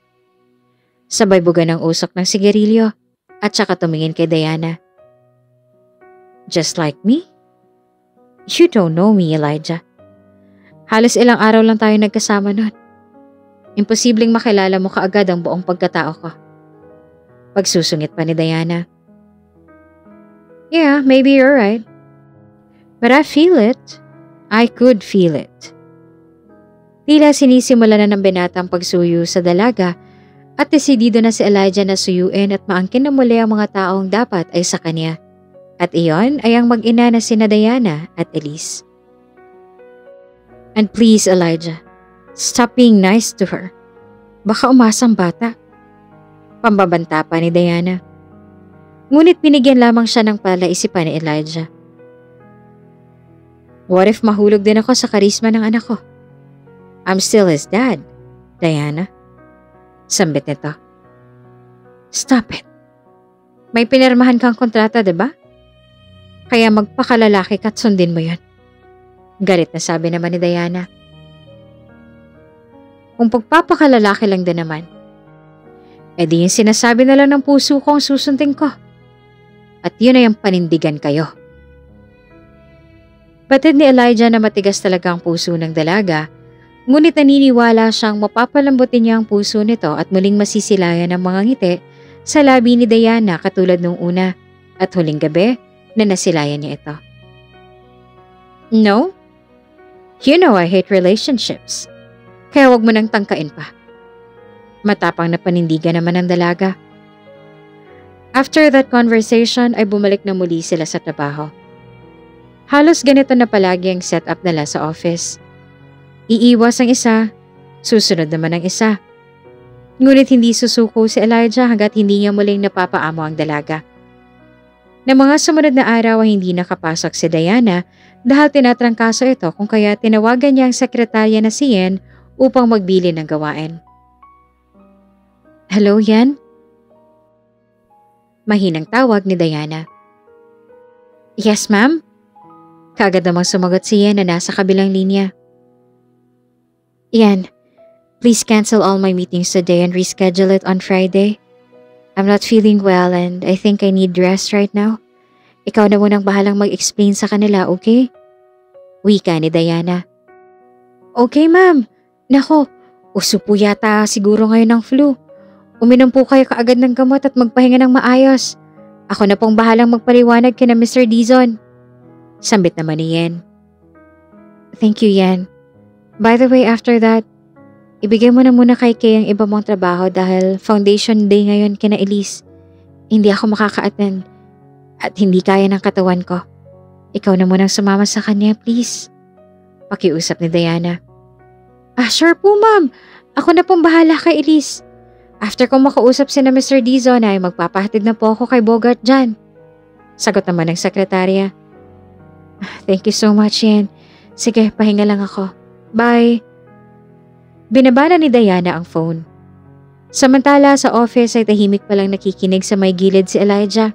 Sabay buga ng usok ng sigarilyo at saka tumingin kay Diana. Just like me? You don't know me, Elijah. Halos ilang araw lang tayo nagkasama nun. Imposibleng makilala mo kaagad ang buong pagkatao ko. Pagsusungit pa ni Diana. Yeah, maybe you're right. But I feel it. I could feel it. Tila sinisimula na ng binata ang pagsuyo sa dalaga at desidido na si Elijah na suyuin at maangkin na muli ang mga taong dapat ay sa kanya. At iyon ay ang mag-ina na sina Diana at Elise. And please, Elijah, stop being nice to her. Baka umasang bata. Pambabanta pa ni Diana. Ngunit binigyan lamang siya ng palaisipan ni Elijah. What if mahulog din ako sa karisma ng anak ko? I'm still his dad, Diana. Sambit nito. Stop it. May pinirmahan kang kontrata, diba? Kaya magpakalalaki ka at sundin mo yun. Galit na sabi naman ni Diana. Kung pagpapakalalaki lang din naman, edi yung sinasabi na lang ng puso ko ang susundin ko. At yun ay ang panindigan kayo. Batid ni Elijah na matigas talaga ang puso ng dalaga, ngunit naniniwala siyang mapapalambutin niya ang puso nito at muling masisilayan ang mga ngiti sa labi ni Diana katulad nung una at huling gabi na nasilayan niya ito. No? You know I hate relationships. Kaya wag mo nang tangkain pa. Matapang na panindigan naman ng dalaga. After that conversation ay bumalik na muli sila sa trabaho. Halos ganito na palagi ang setup nila sa office. Iiwas ang isa, susunod naman ang isa. Ngunit hindi susuko si Elijah hanggat hindi niya muling napapaamo ang dalaga. Na mga sumunod na araw ay hindi nakapasok si Diana dahil tinatrangkaso ito kung kaya tinawagan niya ang sekretarya na si Yen upang magbili ng gawain. Hello, Yen? Mahinang tawag ni Diana. Yes, ma'am? Kaagad namang sumagot si Yen na nasa kabilang linya. Yen, please cancel all my meetings today and reschedule it on Friday. I'm not feeling well and I think I need rest right now. Ikaw na munang bahalang mag-explain sa kanila, okay? Wika ni Diana. Okay, ma'am. Nako, uso po yata siguro ngayon ng flu. Uminom po kayo kaagad ng gamot at magpahinga ng maayos. Ako na pong bahalang magpaliwanag kina Mr. Dizon. Sambit naman ni Yen. Thank you, Yen. By the way, after that, ibigay mo na muna kay Kay ang iba mong trabaho dahil foundation day ngayon kina Elise. Hindi ako makaka-attend at hindi kaya ng katawan ko. Ikaw na munang sumama sa kanya, please. Pakiusap ni Diana. Sure po ma'am. Ako na pong bahala kay Elise. After kong makausap si na Mr. Dizon ay magpapahatid na po ako kay Bogart dyan. Sagot naman ng sekretarya. Thank you so much, Yen. Sige, pahinga lang ako. Bye. Binaba na ni Diana ang phone. Samantala sa office ay tahimik palang nakikinig sa may gilid si Elijah.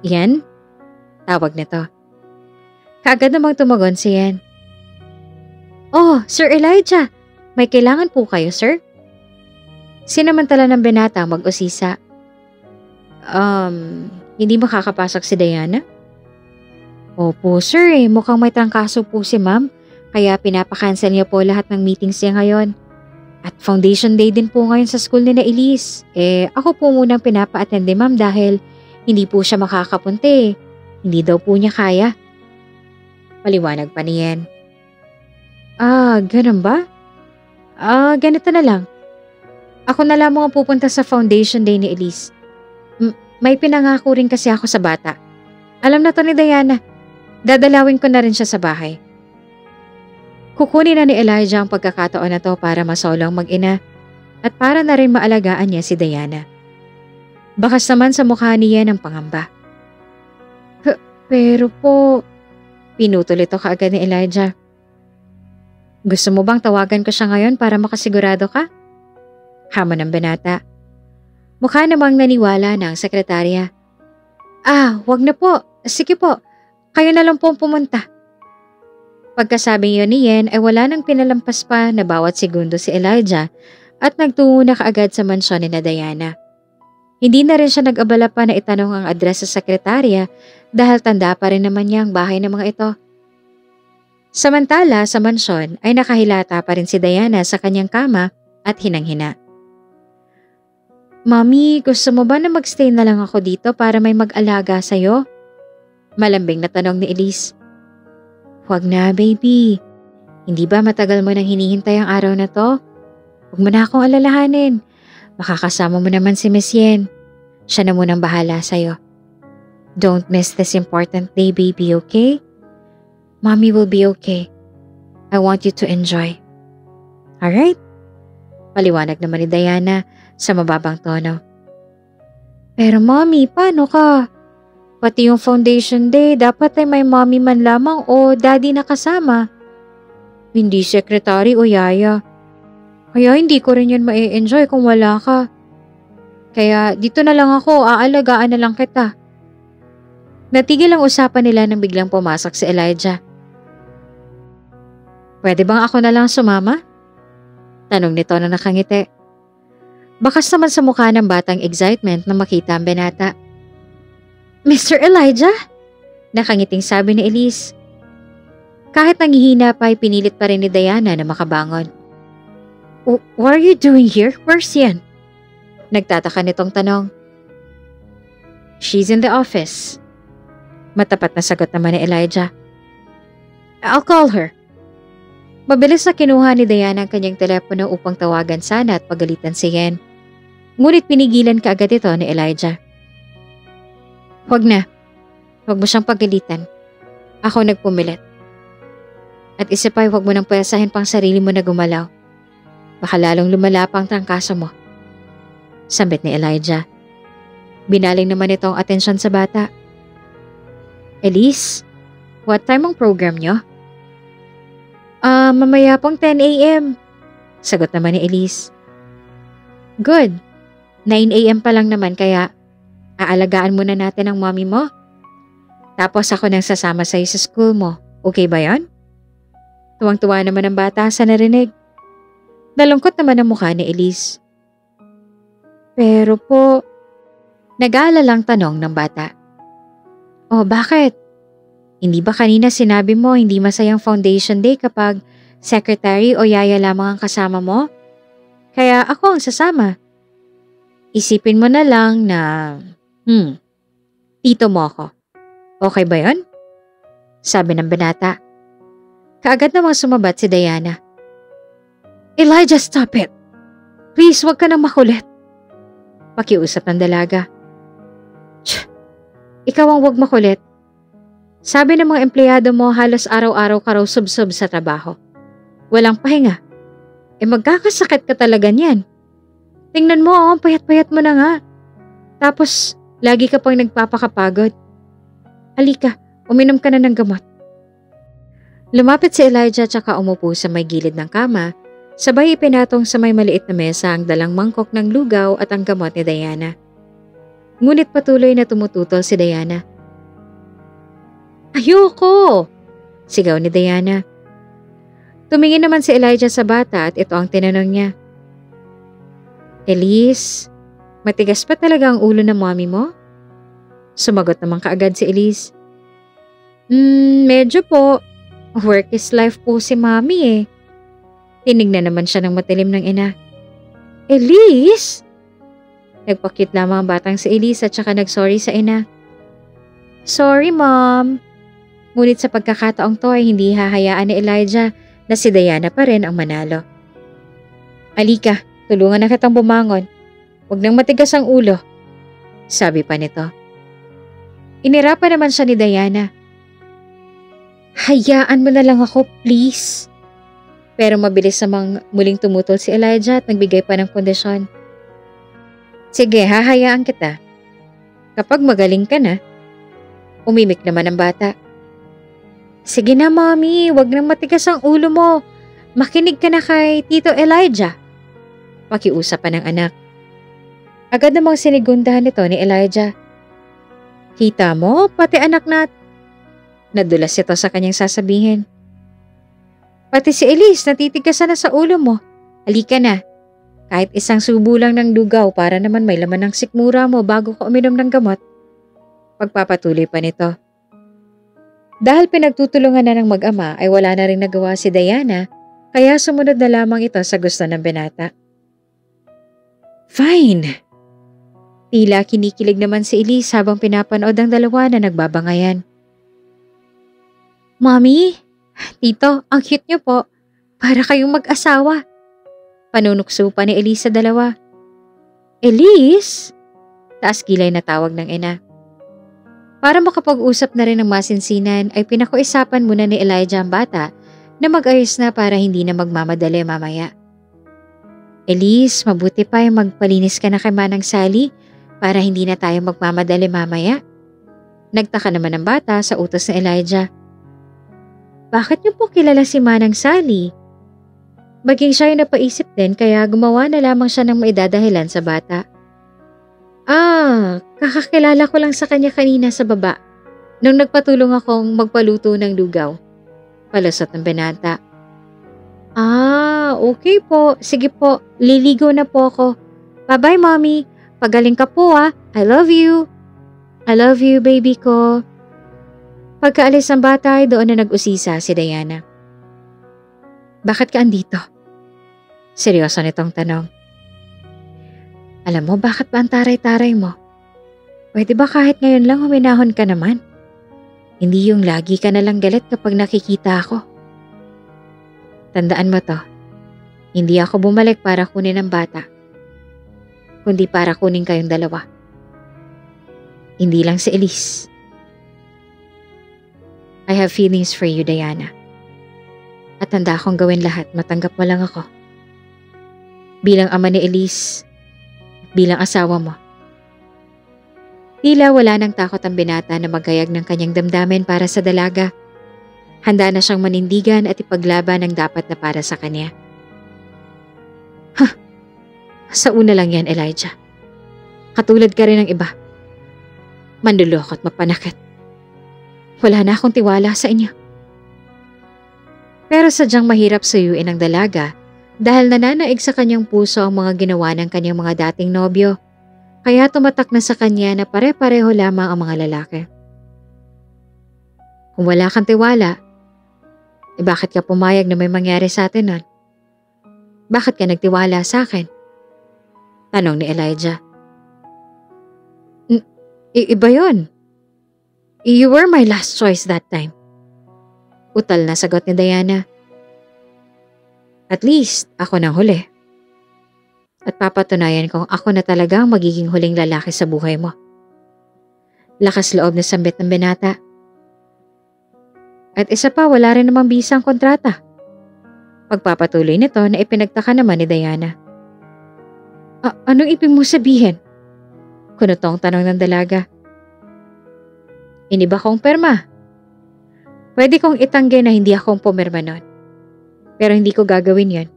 Yen? Tawag nito. Kaagad namang tumagon si Yen. Oh, Sir Elijah. May kailangan po kayo, sir? Sinamantala ng binata mag-usisa. Hindi makakapasok si Diana? Opo, sir. Mukhang may trangkaso po si ma'am. Kaya pinapakancel niya po lahat ng meetings niya ngayon. At foundation day din po ngayon sa school ni na Elise. Ako po munang pinapa-attend ma'am dahil hindi po siya makakapunti. Hindi daw po niya kaya. Paliwanag pa niyan. Ganun ba? Ganito na lang. Ako na lamang ang pupunta sa foundation day ni Elise. May pinangako rin kasi ako sa bata. Alam na to ni Diana. Dadalawin ko na rin siya sa bahay. Kukunin na ni Elijah ang pagkakataon na to para masolong mag-ina at para na rin maalagaan niya si Diana. Bakas naman sa mukha niya ng pangamba. Pero po, pinutol ito kaagad ni Elijah. Gusto mo bang tawagan ko siya ngayon para makasigurado ka? Hamon ng binata. Mukha namang naniwala ng sekretarya. Wag na po. Sige po. Kayo na lang po pumunta. Pagkasabing yun ni Yen ay wala nang pinalampas pa na bawat segundo si Elijah at nagtungo na kaagad sa mansyon ni na Diana. Hindi na rin siya nag-abala pa na itanong ang address sa sekretarya dahil tanda pa rin naman niya ang bahay ng mga ito. Samantala sa mansyon ay nakahilata pa rin si Diana sa kanyang kama at hinang-hina. Mami, gusto mo ba na magstay na lang ako dito para may mag-alaga sa'yo? Malambing na tanong ni Elise. Huwag na, baby. Hindi ba matagal mo nang hinihintay ang araw na to? Huwag mo na akong alalahanin. Makakasama mo naman si Miss Yen. Siya na munang bahala sa'yo. Don't miss this important day, baby, okay? Mommy will be okay. I want you to enjoy. Alright? Paliwanag naman ni Diana sa mababang tono. Pero mommy, paano ka? Pati yung foundation day, dapat ay may mommy man lamang o daddy na kasama. Hindi secretary o yaya. Kaya hindi ko rin yun ma-enjoy kung wala ka. Kaya dito na lang ako, aalagaan na lang kita. Natigil ang usapan nila nang biglang pumasok si Elijah. Pwede bang ako na lang sumama? Tanong nito na nakangiti. Bakas naman sa mukha ng batang excitement na makita ang binata. Mr. Elijah? Nakangiting sabi ni Elise. Kahit nanghihina pa ay pinilit pa rin ni Diana na makabangon. What are you doing here? Where's Yen? Nagtataka nitong tanong. She's in the office. Matapat na sagot naman ni Elijah. I'll call her. Mabilis na kinuha ni Diana ang kanyang telepono upang tawagan sana at pagalitan si Yen. Ngunit pinigilan kaagad ito ni Elijah. Huwag na. Huwag mo siyang pagalitan. Ako nagpumilit. At isa pa, huwag mo nang payasahin pang sarili mo na gumalaw. Baka lalong lumala pa ang trangkaso mo. Sambit ni Elijah. Binaling naman ito ang atensyon sa bata. Elise, what time ang program nyo? Mamaya pong 10 a.m. Sagot naman ni Elise. Good. 9 a.m. pa lang naman kaya aalagaan muna natin ang mommy mo. Tapos ako nang sasama sa'yo sa school mo. Okay ba yan? Tuwang-tuwa naman ang bata sa narinig. Nalungkot naman ang mukha ni Elise. Pero po, nag-aalalang tanong ng bata. Oh, bakit? Hindi ba kanina sinabi mo hindi masayang foundation day kapag secretary o yaya lamang ang kasama mo? Kaya ako ang sasama. Isipin mo na lang na, tito mo ako. Okay ba yun? Sabi ng binata. Kaagad namang sumabat si Diana. Elijah, stop it! Please, wag ka nang makulit. Pakiusap ng dalaga. Ikaw ang wag makulit. Sabi ng mga empleyado mo halos araw-araw ka raw subsob sa trabaho. Walang pahinga. Magkakasakit ka talaga niyan. Tingnan mo, ang payat-payat mo na nga. Tapos, lagi ka pang nagpapakapagod. Halika, uminom ka na ng gamot. Lumapit si Elijah tsaka umupo sa may gilid ng kama, sabay ipinatong sa may maliit na mesa ang dalang mangkok ng lugaw at ang gamot ni Diana. Ngunit patuloy na tumututol si Diana. Ayoko! Sigaw ni Diana. Tumingin naman si Elijah sa bata at ito ang tinanong niya. Elise, matigas pa talaga ang ulo ng mommy mo? Sumagot naman kaagad si Elise. Medyo po. Work is life po si mommy eh. Tinignan naman siya ng matilim ng ina. Elise? Nagpakit lamang ang batang si Elise at saka nagsorry sa ina. Sorry, mom. Ngunit sa pagkakataong to ay hindi hahayaan ni Elijah na si Diana pa rin ang manalo. Alika, tulungan na kitang bumangon. Huwag nang matigas ang ulo. Sabi pa nito. Inirapan naman siya ni Diana. Hayaan mo na lang ako, please. Pero mabilis namang muling tumutol si Elijah at nagbigay pa ng kondisyon. Sige, hahayaan kita. Kapag magaling ka na. Umimik naman ang bata. Sige na, mommy. Huwag nang matigas ang ulo mo. Makinig ka na kay Tito Elijah. Pakiusap pa ng anak. Agad namang sinigundahan nito ni Elijah. Kita mo, pati anak Nadulas ito sa kanyang sasabihin. Pati si Elise natitigasan na sa ulo mo. Halika na. Kahit isang subo lang ng lugaw para naman may laman ng sikmura mo bago ka uminom ng gamot. Pagpapatuloy pa nito. Dahil pinagtutulungan na ng mag-ama ay wala na rin nagawa si Diana, kaya sumunod na lamang ito sa gusto ng binata. Fine. Tila kinikilig naman si Elise habang pinapanood ang dalawa na nagbabangayan. Mommy, Tito, ang cute niyo po. Para kayong mag-asawa. Panunukso pa ni Elise sa dalawa. Elise? Taas kilay na tawag ng ina. Para makapag-usap na rin ng masinsinan ay pinakuisapan muna ni Elijah ang bata na mag-ayos na para hindi na magmamadali mamaya. Elise, mabuti pa ay magpalinis ka na kay Manang Sally para hindi na tayo magmamadali mamaya. Nagtaka naman ang bata sa utos ni Elijah. Bakit niyo po kilala si Manang Sally? Maging siya yung napaisip din kaya gumawa na lamang siya ng maidadahilan sa bata. Kakakilala ko lang sa kanya kanina sa baba nung nagpatulong akong magpaluto ng lugaw. Palusot ng binata. Okay po. Sige po, liligo na po ako. Bye-bye, mommy. Pagaling ka po I love you. I love you, baby ko. Pagkaalis ng bata ay doon na nag-usisa si Diana. Bakit ka andito? Seryoso nitong tanong. Alam mo bakit ba ang taray-taray mo? Pwede ba kahit ngayon lang huminahon ka naman? Hindi yung lagi ka nalang galit kapag nakikita ako. Tandaan mo to, hindi ako bumalik para kunin ang bata, kundi para kunin kayong dalawa. Hindi lang si Elise. I have feelings for you, Diana. At handa akong gawin lahat, matanggap mo lang ako. Bilang ama ni Elise, bilang asawa mo. Tila wala nang takot ang binata na maghayag ng kanyang damdamin para sa dalaga. Handa na siyang manindigan at ipaglaban ang dapat na para sa kanya. Sa una lang yan, Elijah. Katulad ka rin ng iba. Manduloko at mapanakit. Wala na akong tiwala sa inyo. Pero sadyang mahirap suyuin ang dalaga dahil nananaig sa kanyang puso ang mga ginawa ng kanyang mga dating nobyo. Kaya tumatak na sa kanya na pare-pareho lamang ang mga lalaki. Kung wala kang tiwala, bakit ka pumayag na may mangyari sa atin nun? Bakit ka nagtiwala sa akin? Tanong ni Elijah. Iba yun. You were my last choice that time. Utal na sagot ni Diana. At least, ako nang huli. At papatunayan kong ako na talaga ang magiging huling lalaki sa buhay mo. Lakas loob na sambit ng binata. At isa pa, wala rin namang bisang kontrata. Pagpapatuloy nito na ipinagtaka naman ni Diana. Anong ibig mo sabihin? Kunutong tanong ng dalaga. Iniba kong perma. Pwede kong itanggi na hindi akong pumirma nun. Pero hindi ko gagawin yon.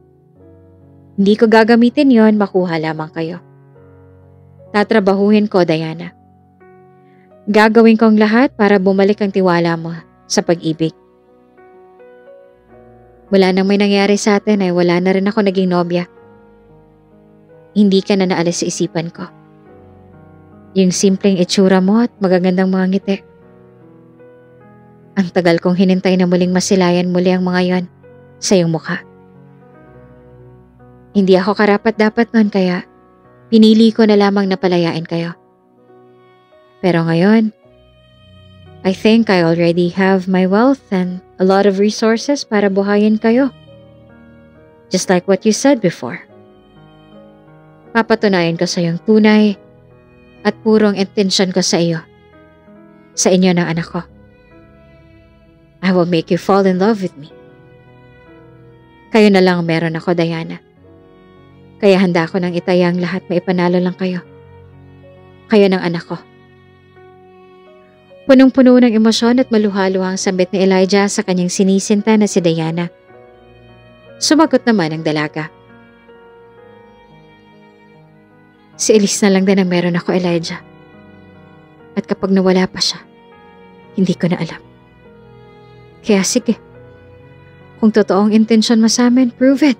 Hindi ko gagamitin yon, makuha lamang kayo. Tatrabahuhin ko, Diana. Gagawin kong lahat para bumalik ang tiwala mo sa pag-ibig. Wala nang may nangyari sa atin ay wala na rin ako naging nobya. Hindi ka na naalis sa isipan ko. Yung simpleng itsura mo at magagandang mga ngiti. Ang tagal kong hinintay na muling masilayan muli ang mga yon sa iyong mukha. Hindi ako karapat-dapat nun kaya pinili ko na lamang na palayain kayo. Pero ngayon, I think I already have my wealth and a lot of resources para buhayin kayo. Just like what you said before. Papatunayan ko sa iyong tunay at purong intensyon ko sa iyo. Sa inyo ng anak ko. I will make you fall in love with me. Kayo na lang meron ako, Diana. Kaya handa ko nang itaya ang lahat, maipanalo lang kayo. Kayo ng anak ko. Punong-puno ng emosyon at maluha-luha ang sambit ni Elijah sa kanyang sinisinta na si Diana. Sumagot naman ang dalaga. Si Elise na lang din ang meron ako, Elijah. At kapag nawala pa siya, hindi ko na alam. Kaya sige, kung totoong intensyon mo sa amin, prove it.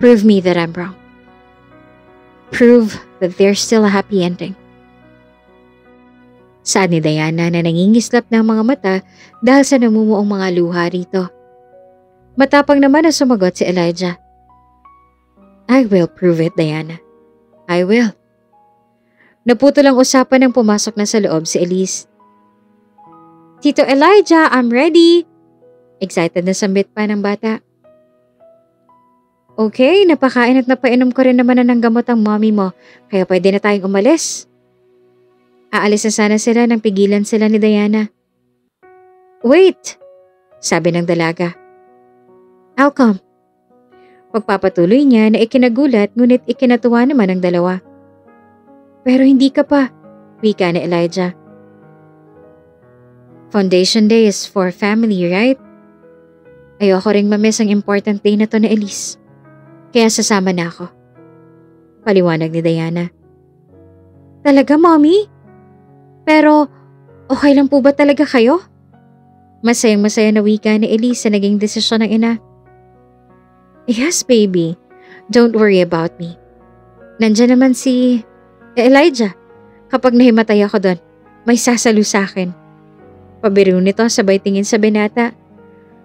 Prove me that I'm wrong. Prove that there's still a happy ending. Saad ni Diana na nangingislap ng mga mata dahil sa namumuong mga luha rito. Matapang naman na sumagot si Elijah. I will prove it, Diana. I will. Naputol ang usapan nang pumasok na sa loob si Elise. Tito Elijah, I'm ready! Excited na sambit pa ng bata. Okay, napakain at napainom ko rin naman na ng gamot ang mommy mo, kaya pwede na tayong umalis. Aalis na sana sila nang pigilan sila ni Diana. Wait, sabi ng dalaga. I'll come. Pagpapatuloy niya na ikinagulat ngunit ikinatuwa naman ng dalawa. Pero hindi ka pa, wika ni Elijah. Foundation Day is for family, right? Ayoko ring mamiss ang important day na to na Elise. Kaya sasama na ako. Paliwanag ni Diana. Talaga, Mommy? Pero, okay lang po ba talaga kayo? Masayang-masaya na wika ni Elise sa naging desisyon ng ina. Yes, baby. Don't worry about me. Nandiyan naman si Elijah. Kapag nahimatay ako doon, may sasalo sa akin. Pabiro nito sabay tingin sa binata.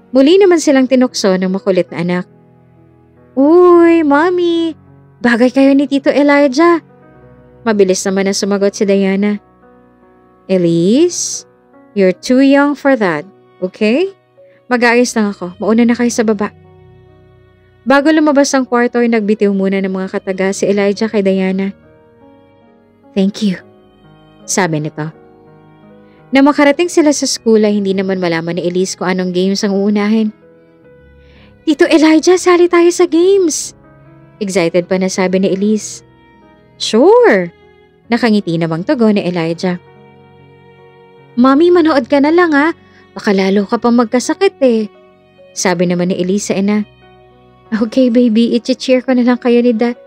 Muli naman silang tinukso ng makulit na anak. Uy, Mommy, bagay kayo ni Tito Elijah. Mabilis naman na sumagot si Diana. Elise, you're too young for that, okay? Mag-aayos lang ako, mauna na kayo sa baba. Bago lumabas ang kwarto ay nagbitiw muna ng mga kataga si Elijah kay Diana. Thank you, sabi nito. Na makarating sila sa school ay hindi naman malaman ni Elise kung anong games ang uunahin. Tito Elijah, sali tayo sa games. Excited pa na sabi ni Elise. Sure. Nakangiti namang tugon ni Elijah. Mommy, manood ka na lang ha. Baka lalo ka pang magkasakit eh. Sabi naman ni Elise sa ina. Okay baby, i-cheer ko na lang kayo ni Dad.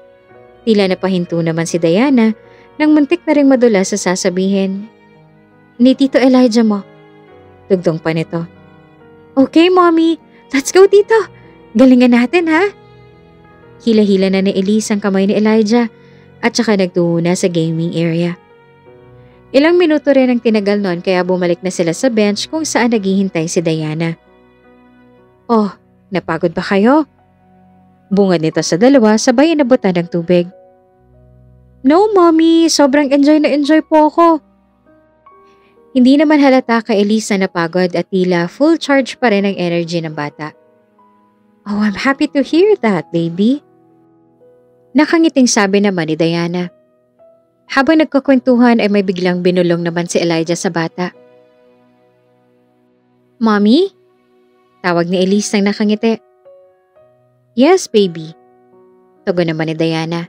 Tila napahinto naman si Diana nang muntik na ring madula sa sasabihin. Ni Tito Elijah mo. Dugtong pa nito. Okay Mommy, let's go Tito. Galingan natin ha? Hila-hila na ni Elise ang kamay ni Elijah at saka nagtungo na sa gaming area. Ilang minuto rin ang tinagal nun kaya bumalik na sila sa bench kung saan naghihintay si Diana. Oh, napagod ba kayo? Bungad nito sa dalawa sabay inabutan ng tubig. No mommy, sobrang enjoy na enjoy po ako. Hindi naman halata kay Elise na napagod at tila full charge pa rin ang energy ng bata. Oh, I'm happy to hear that, baby. Nakangiting sabi naman ni Diana. Habang nagkukwentuhan ay may biglang binulong naman si Elijah sa bata. Mommy? Tawag ni Elise nang nakangiti. Yes, baby. Tugon naman ni Diana.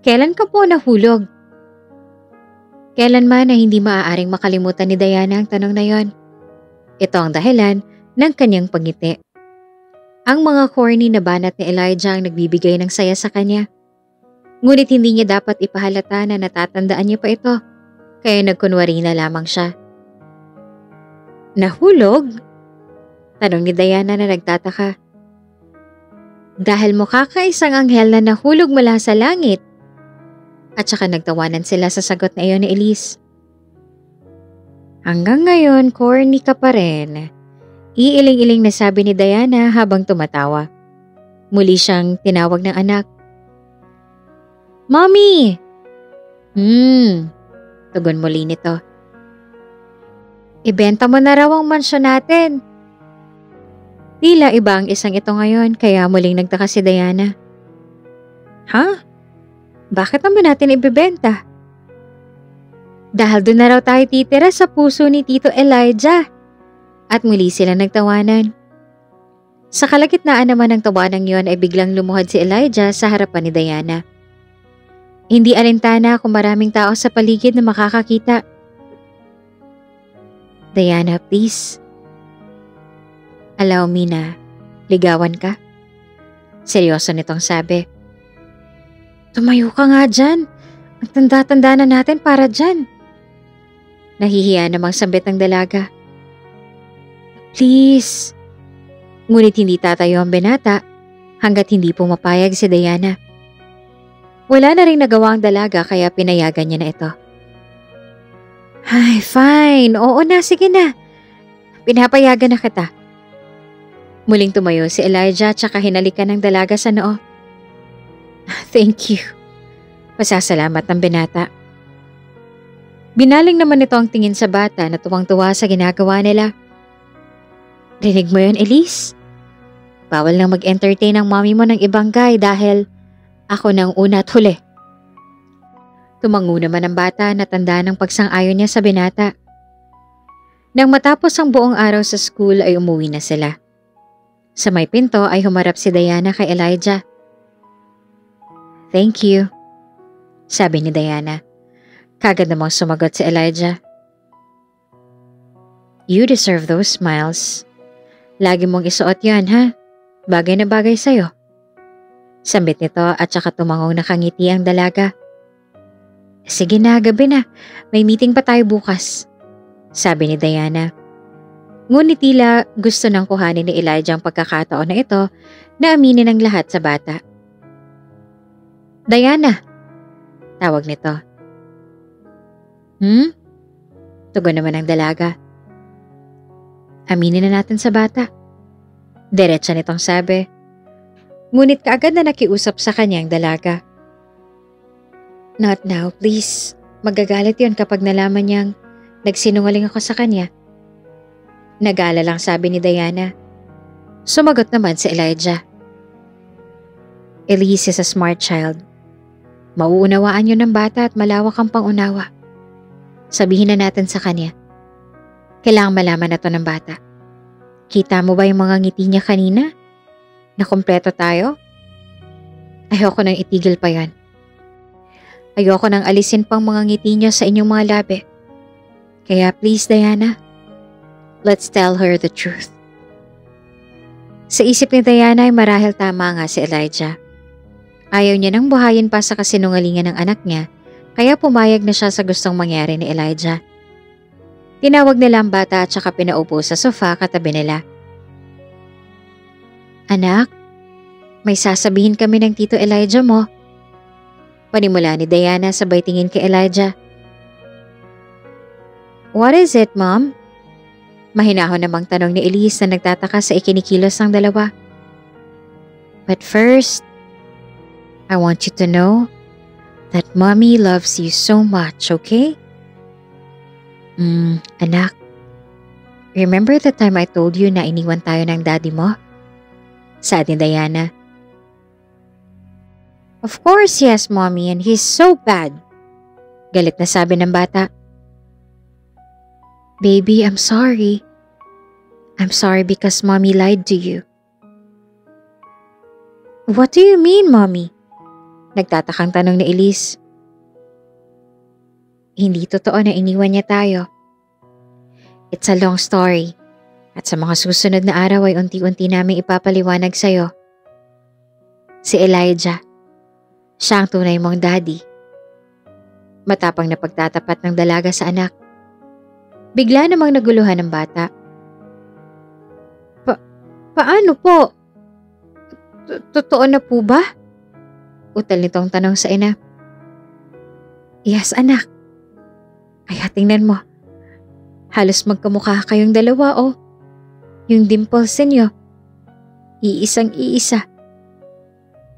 Kailan ka po nahulog? Kailanman ay hindi maaaring makalimutan ni Diana ang tanong na yon. Ito ang dahilan ng kanyang pagngiti. Ang mga corny na banat ni Elijah ang nagbibigay ng saya sa kanya. Ngunit hindi niya dapat ipahalata na natatandaan niya pa ito, kaya nagkunwari na lamang siya. Nahulog? Tanong ni Diana na nagtataka. Dahil mukha ka isang anghel na nahulog mula sa langit. At saka nagtawanan sila sa sagot na iyon ni Elise. Hanggang ngayon, corny ka pa rin. Iiling-iling na sabi ni Diana habang tumatawa. Muli siyang tinawag ng anak. Mommy! Tugon muli nito. Ibenta mo na raw ang mansyon natin. Tila iba ang isang ito ngayon kaya muling nagtaka si Diana. Ha? Bakit naman natin ibebenta? Dahil doon na raw tayo titira sa puso ni Tito Elijah. At muli sila nagtawanan. Sa kalagitnaan naman ng tawanan yon ay biglang lumuhad si Elijah sa harapan ni Diana. Hindi alintana kung maraming tao sa paligid na makakakita. Diana, please. Allow me na ligawan ka. Seryoso nitong sabi. Tumayo ka nga dyan. Ang tanda-tanda na natin para dyan. Nahihiya namang sambit ng dalaga. Please. Ngunit hindi tatayo ang binata hanggat hindi pumapayag si Diana. Wala na rin nagawa ang dalaga kaya pinayagan niya na ito. Ay, fine. Oo na, sige na. Pinapayagan na kita. Muling tumayo si Elijah tsaka hinalikan ng dalaga sa noo. Thank you. Pasasalamat ng binata. Binaling naman nito ang tingin sa bata na tuwang-tuwa sa ginagawa nila. Rinig mo yun, Elise? Bawal nang mag-entertain ang mommy mo ng ibang guy dahil ako nang una at huli. Tumango naman ang bata na tanda ng pagsang-ayon niya sa binata. Nang matapos ang buong araw sa school ay umuwi na sila. Sa may pinto ay humarap si Diana kay Elijah. Thank you, sabi ni Diana. Kagad namang sumagot si Elijah. You deserve those smiles. Lagi mong isuot yan, ha? Bagay na bagay sa'yo. Sambit nito at saka tumangong nakangiti ang dalaga. Sige na, gabi na. May meeting pa tayo bukas, sabi ni Diana. Ngunit tila gusto nang kuhanin ni Elijah ang pagkakataon na ito na aminin ang lahat sa bata. Diana, tawag nito. Tugon naman ang dalaga. Aminin na natin sa bata. Diretsa nitong sabi. Ngunit kaagad na nakiusap sa kanya ang dalaga. Not now, please. Magagalit yon kapag nalaman niyang nagsinungaling ako sa kanya. Nag-aalala lang sabi ni Diana. Sumagot naman si Elijah. Elise is a smart child. Mauunawaan yun ng bata at malawak ang pangunawa. Sabihin na natin sa kanya. Kailangang malaman na to ng bata. Kita mo ba yung mga ngiti niya kanina? Na kumpleto tayo? Ayoko nang itigil pa yan. Ayoko nang alisin pang mga ngiti niyo sa inyong mga labi. Kaya please Diana, let's tell her the truth. Sa isip ni Diana ay marahil tama nga si Elijah. Ayaw niya nang buhayin pa sa kasinungalingan ng anak niya, kaya pumayag na siya sa gustong mangyari ni Elijah. Tinawag nila ang bata at saka pinaupo sa sofa katabi nila. Anak, may sasabihin kami ng Tito Elijah mo. Panimula ni Diana sabay tingin kay Elijah. What is it, Mom? Mahinahon namang tanong ni Elise na nagtataka sa ikinikilos ng dalawa. But first, I want you to know that Mommy loves you so much, okay? Anak, Remember the time I told you na iniwan tayo ng daddy mo? Saad ni Diana. Of course yes, Mommy, and he's so bad. Galit na sabi ng bata. Baby, I'm sorry. I'm sorry because Mommy lied to you. What do you mean, Mommy? Nagtatakang tanong ni Elise. Hindi totoo na iniwan niya tayo. It's a long story. At sa mga susunod na araw ay unti-unti naming ipapaliwanag sa'yo. Si Elijah. Siya ang tunay mong daddy. Matapang na pagtatapat ng dalaga sa anak. Bigla namang naguluhan ng bata. Paano po? Totoo na po ba? Utal nitong tanong sa ina. Yes, anak. Kaya tingnan mo. Halos magkamukha kayong dalawa, oh. Yung dimples ninyo. Iisang-iisa.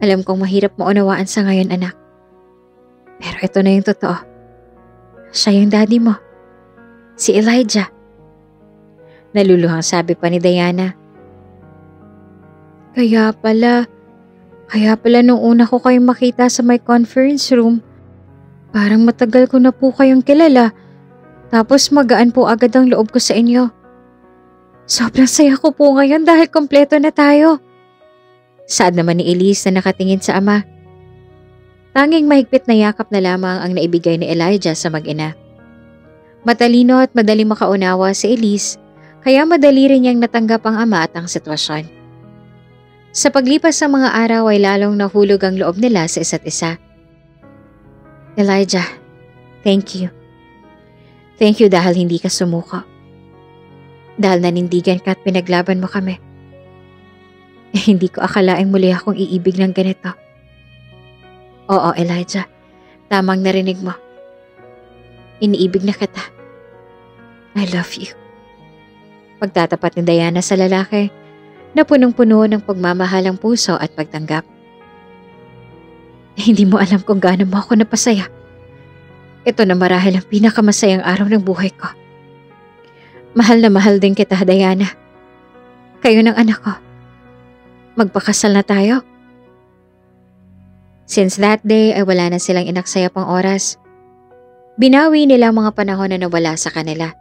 Alam kong mahirap mo unawaan sa ngayon, anak. Pero ito na yung totoo. Siya yung daddy mo. Si Elijah. Naluluhang sabi pa ni Diana. Kaya pala nung una ko kayong makita sa my conference room, parang matagal ko na po kayong kilala. Tapos magaan po agad ang loob ko sa inyo. Sobrang saya ko po ngayon dahil kompleto na tayo. Saad naman ni Elise na nakatingin sa ama. Tanging mahigpit na yakap na lamang ang naibigay ni Elijah sa mag-ina. Matalino at madaling makaunawa si Elise, kaya madali rin niyang natanggap ang ama at ang sitwasyon. Sa paglipas ng mga araw ay lalong nahulog ang loob nila sa isa't isa. Elijah, thank you. Thank you dahil hindi ka sumuko. Dahil nanindigan ka at pinaglaban mo kami. Hindi ko akalaing muli akong iibig ng ganito. Oo, Elijah. Tamang narinig mo. Iniibig na kita. I love you. Pagtatapat ni Diana sa lalaki na punong-puno ng pagmamahal ang puso at pagtanggap. Hindi mo alam kung gaano mo ako napasaya. Ito na marahil ang pinakamasayang araw ng buhay ko. Mahal na mahal din kita, Diana. Kayo ng anak ko. Magpakasal na tayo. Since that day ay wala na silang inaksaya pang oras. Binawi nila ang mga panahon na nawala sa kanila.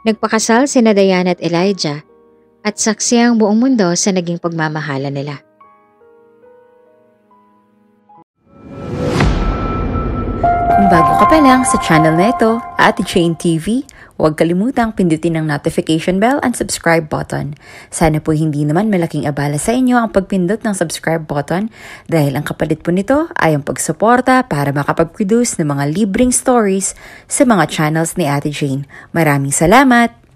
Nagpakasal sina Diana at Elijah at saksi ang buong mundo sa naging pagmamahala nila. Kung bago ka pa lang sa channel na ito, Ate Jane TV, huwag kalimutang pindutin ang notification bell and subscribe button. Sana po hindi naman malaking abala sa inyo ang pagpindot ng subscribe button dahil ang kapalit po nito ay ang pagsuporta para makapag-produce ng mga libreng stories sa mga channels ni Ate Jane. Maraming salamat!